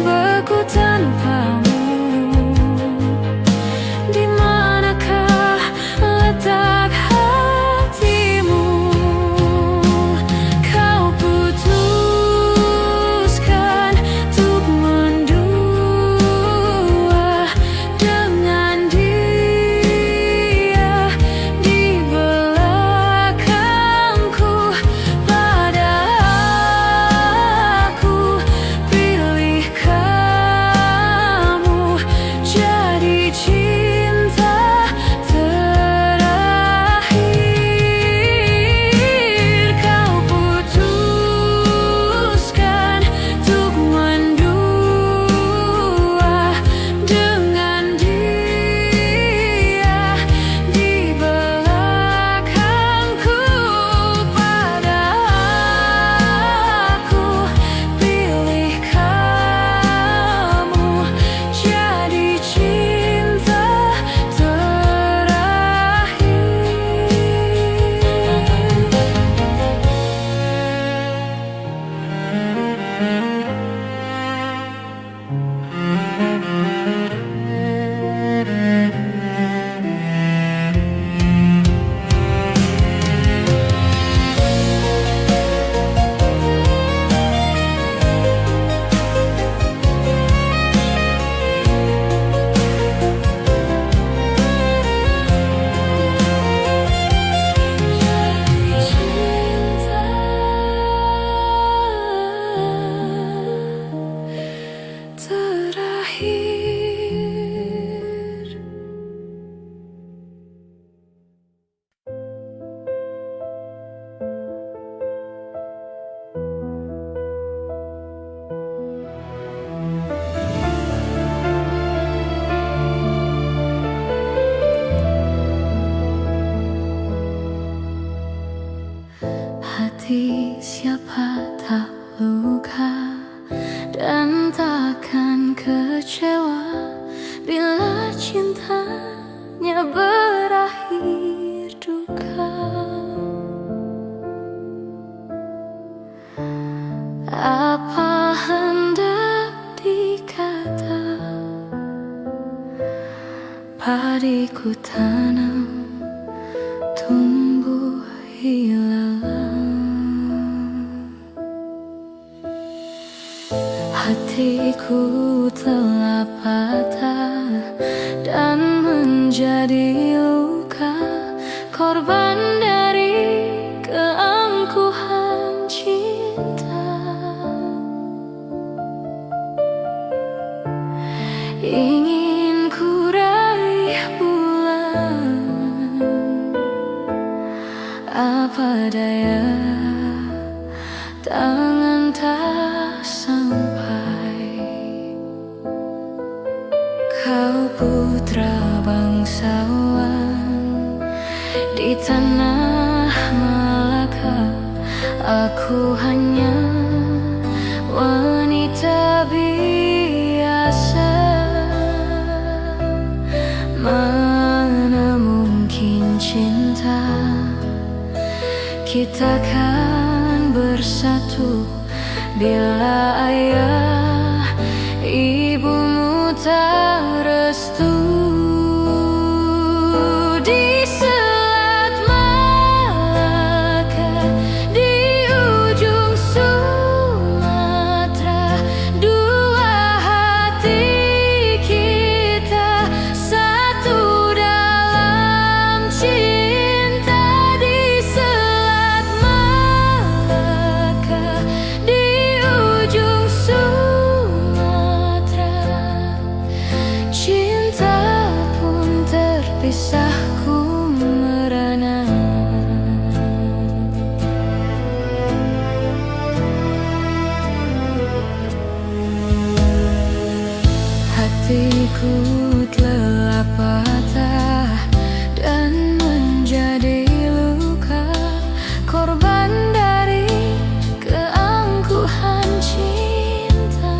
beku tanpamu. Padiku tanam, tumbuh ilalang. Hatiku telah patah dan menjadi luka, korban dari keangkuhan cinta. Ingin ku raih bulan, apa daya tangan tak sampai. Kau putra bangsawan di tanah Malaka, aku hanya wanita biasa. Mana mungkin cinta kita kan bersatu bila ayah ibumu tak restu. Di Selat Malaka, di ujung Sumatera, dua hati kita satu dalam cinta. Di Selat Malaka, di ujung Sumatera, cinta pun terpisah ku merana. Hatiku telah patah dan menjadi luka, korban dari keangkuhan cinta.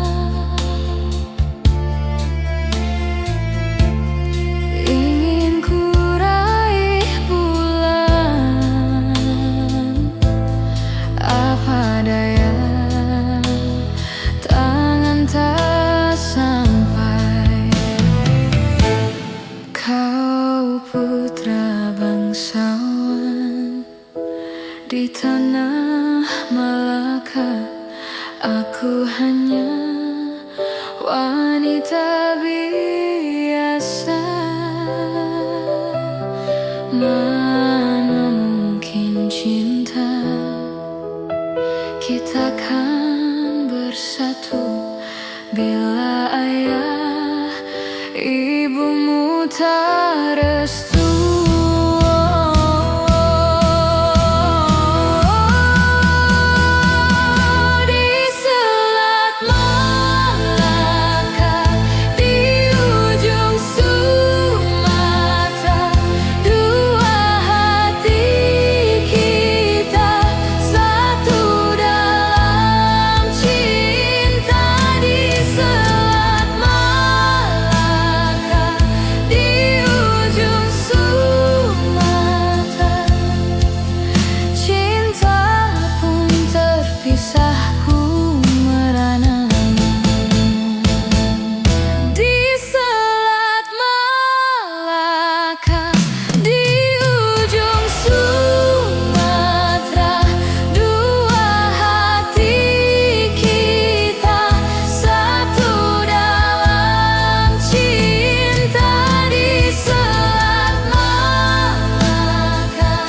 Ingin ku raih bulan, apa daya tangan tak sampai. Kau putra bangsawan di tanah Malaka, aku hanya wanita biasa. Mana mungkin cinta kita kan bersatu bila ayah ibumu tak restu. Di Selat Malaka, di ujung Sumatera, dua hati kita satu dalam cinta. Di Selat Malaka, di ujung Sumatera, cinta pun terpisah ku merana. Di Selat Malaka, di ujung Sumatera, dua hati kita satu dalam cinta. Di Selat Malaka,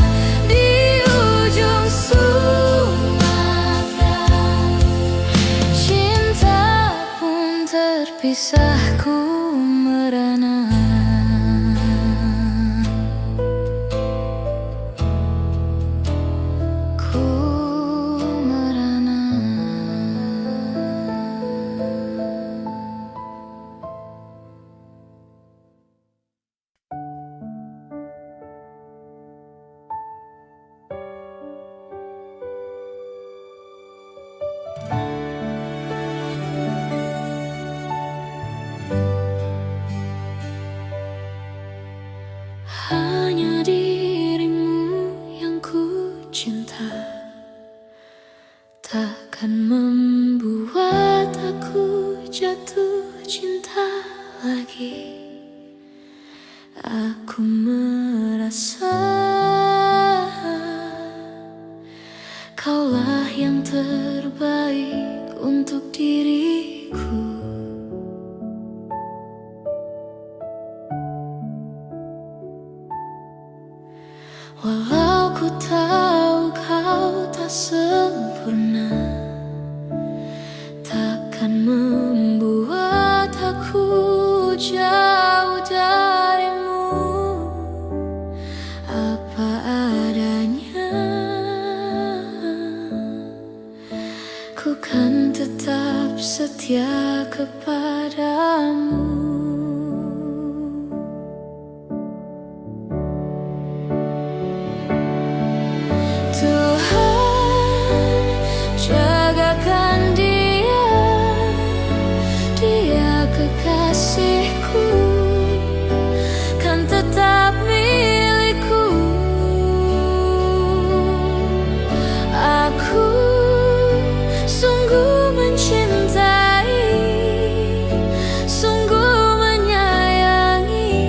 di ujung Sumatera, cinta pun terpisah ku merana. Ku merana. Hanya dirimu yang ku cinta, takkan membuat aku jatuh cinta lagi. Aku merasa kaulah yang terbaik untuk diriku. Walau ku tahu kau tak sempurna, takkan membuat aku jauh darimu. Apa adanya, ku kan tetap setia kepadamu. Tuhan, jagakan dia, dia kekasihku, kan tetap milikku. Aku sungguh mencintai, sungguh menyayangi,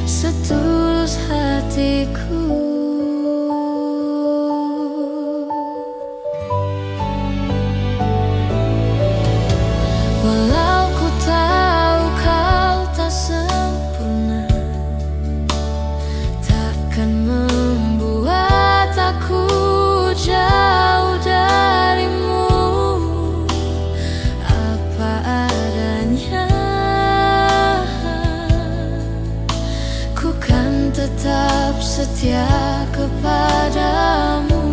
setulus hatiku. Walau ku tahu kau tak sempurna, takkan membuat aku jauh darimu. Apa adanya, ku kan tetap setia kepadamu.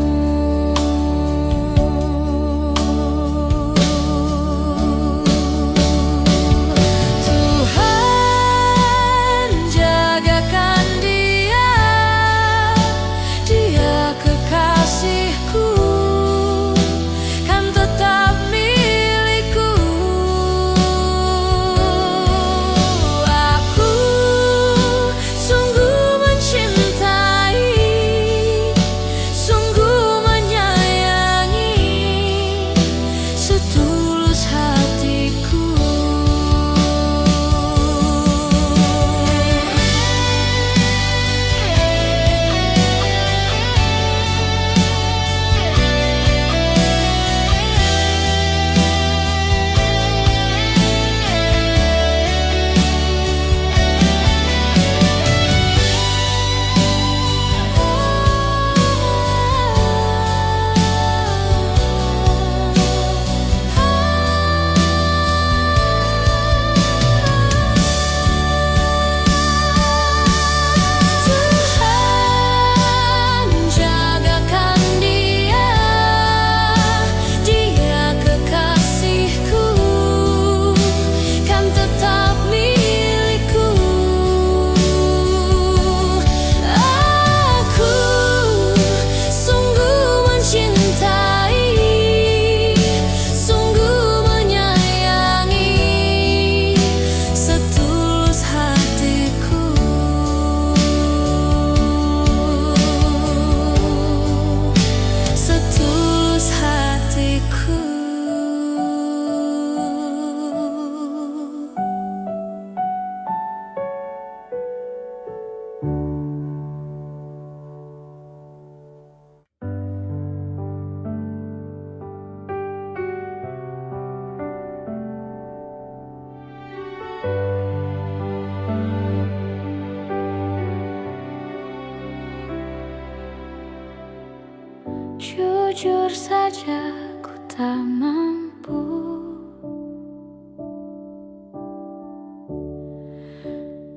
Jujur saja ku tak mampu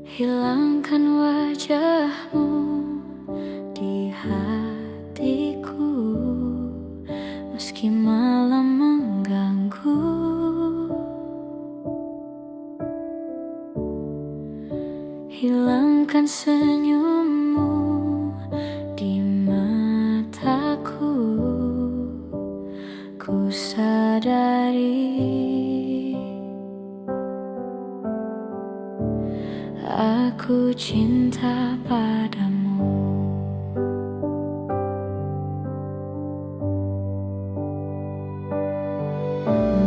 hilangkan wajahmu di hatiku, meski malam mengganggu. Hilangkan senyummu di mataku, ku sadari aku cinta padamu.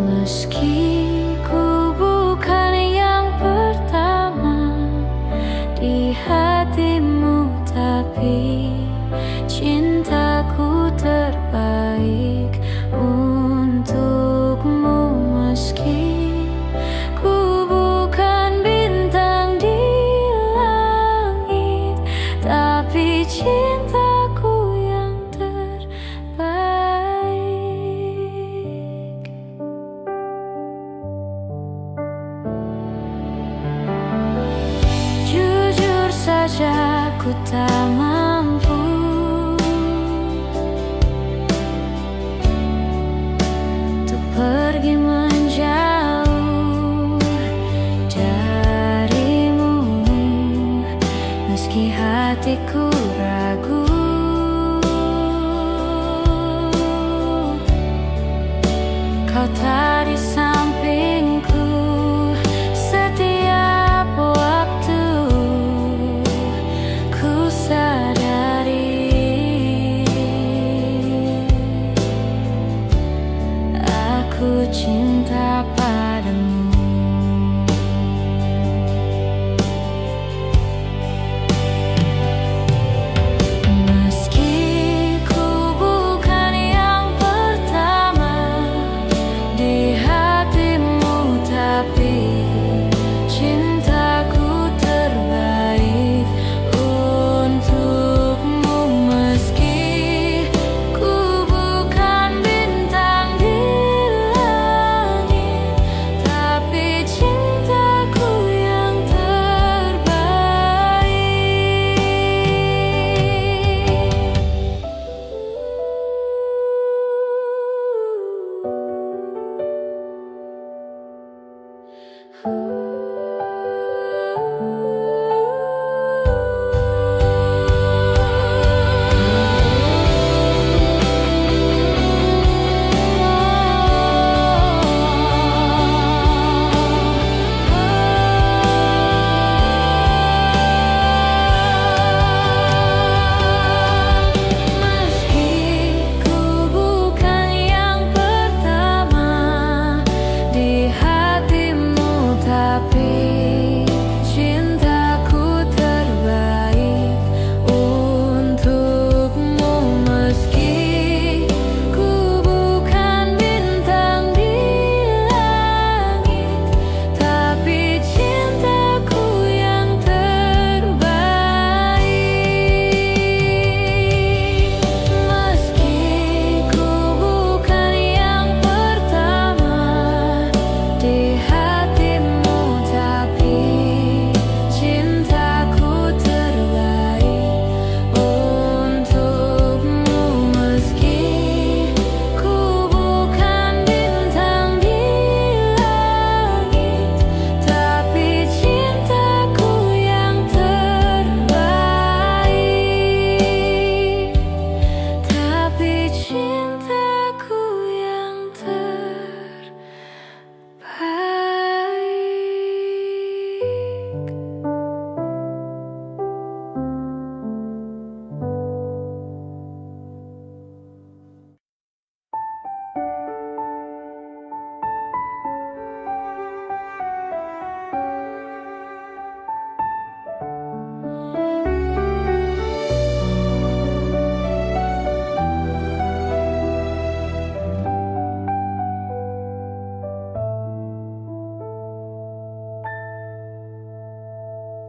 Meski ku bukan yang pertama saja ku tak mampu untuk pergi menjauh darimu, meski hatiku ragu. Kau tak di sampingku setiap waktu. Ku sadari aku cinta padamu.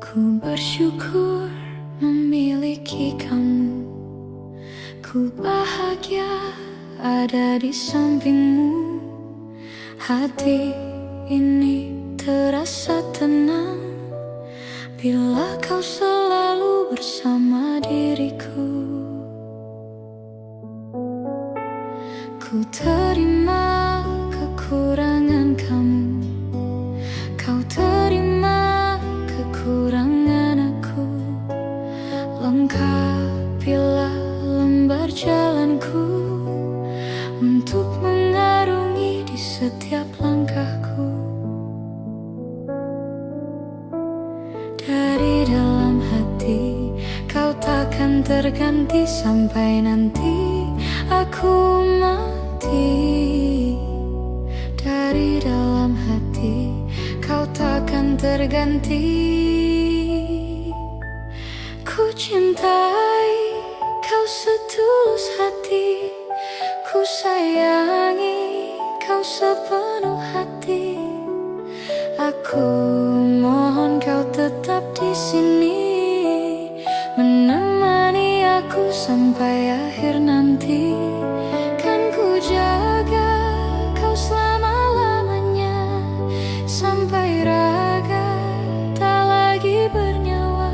Ku bersyukur memiliki kamu. Ku bahagia ada di sampingmu. Hati ini terasa tenang bila kau selalu bersama diriku. Ku terima kekurangan kamu, kau terima kekurangan aku. Lengkapilah lembar jalanku untuk mengarungi di setiap langkahku. Dari dalam hati kau takkan terganti sampai nanti aku mati. Dari dalam hati kau takkan terganti. Ku cintai kau setulus hati, ku sayangi kau sepenuh hati. Aku mohon kau tetap di sini, menemani aku sampai akhir nanti. Kan ku jaga kau selama-lamanya, sampai raga tak lagi bernyawa.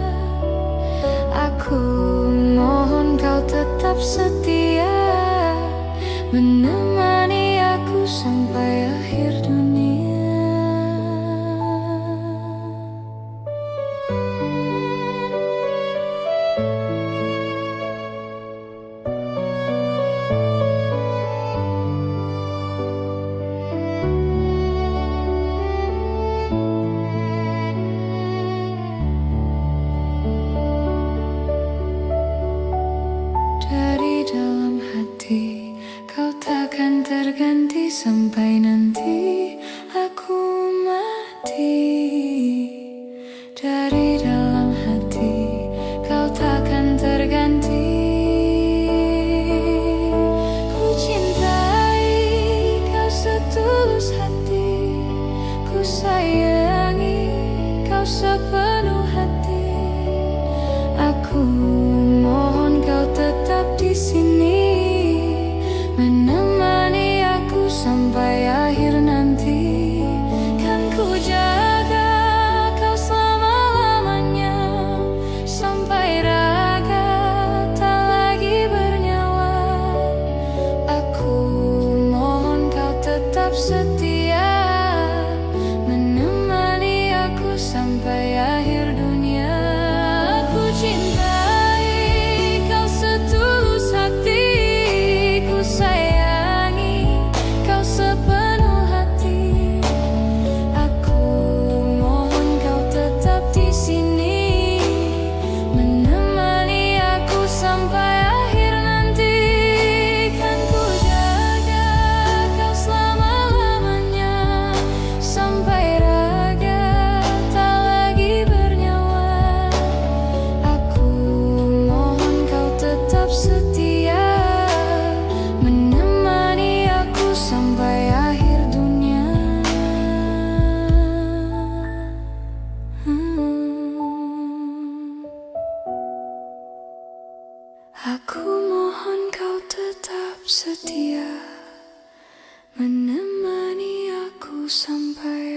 sampai nanti aku mati. Dari dalam hati kau takkan terganti. Ku cintai kau setulus hati, ku sayangi kau sepenuh hati. Aku mohon kau tetap di sini, menemani aku sampai akhir nanti. Kan ku jaga kau selama-lamanya, sampai raga tak lagi bernyawa. Aku mohon kau tetap setia, menemani aku sampai akhir dunia. Aku cintai kau setulus hati, ku sayangi kau sepenuh hati. Aku mohon kau tetap di sini, menemani aku sampai akhir nanti. Kan ku jaga kau selama-lamanya, sampai raga tak lagi bernyawa. Aku mohon kau tetap setia, menemani aku sampai akhir dunia. Aku mohon kau tetap setia, menemani aku sampai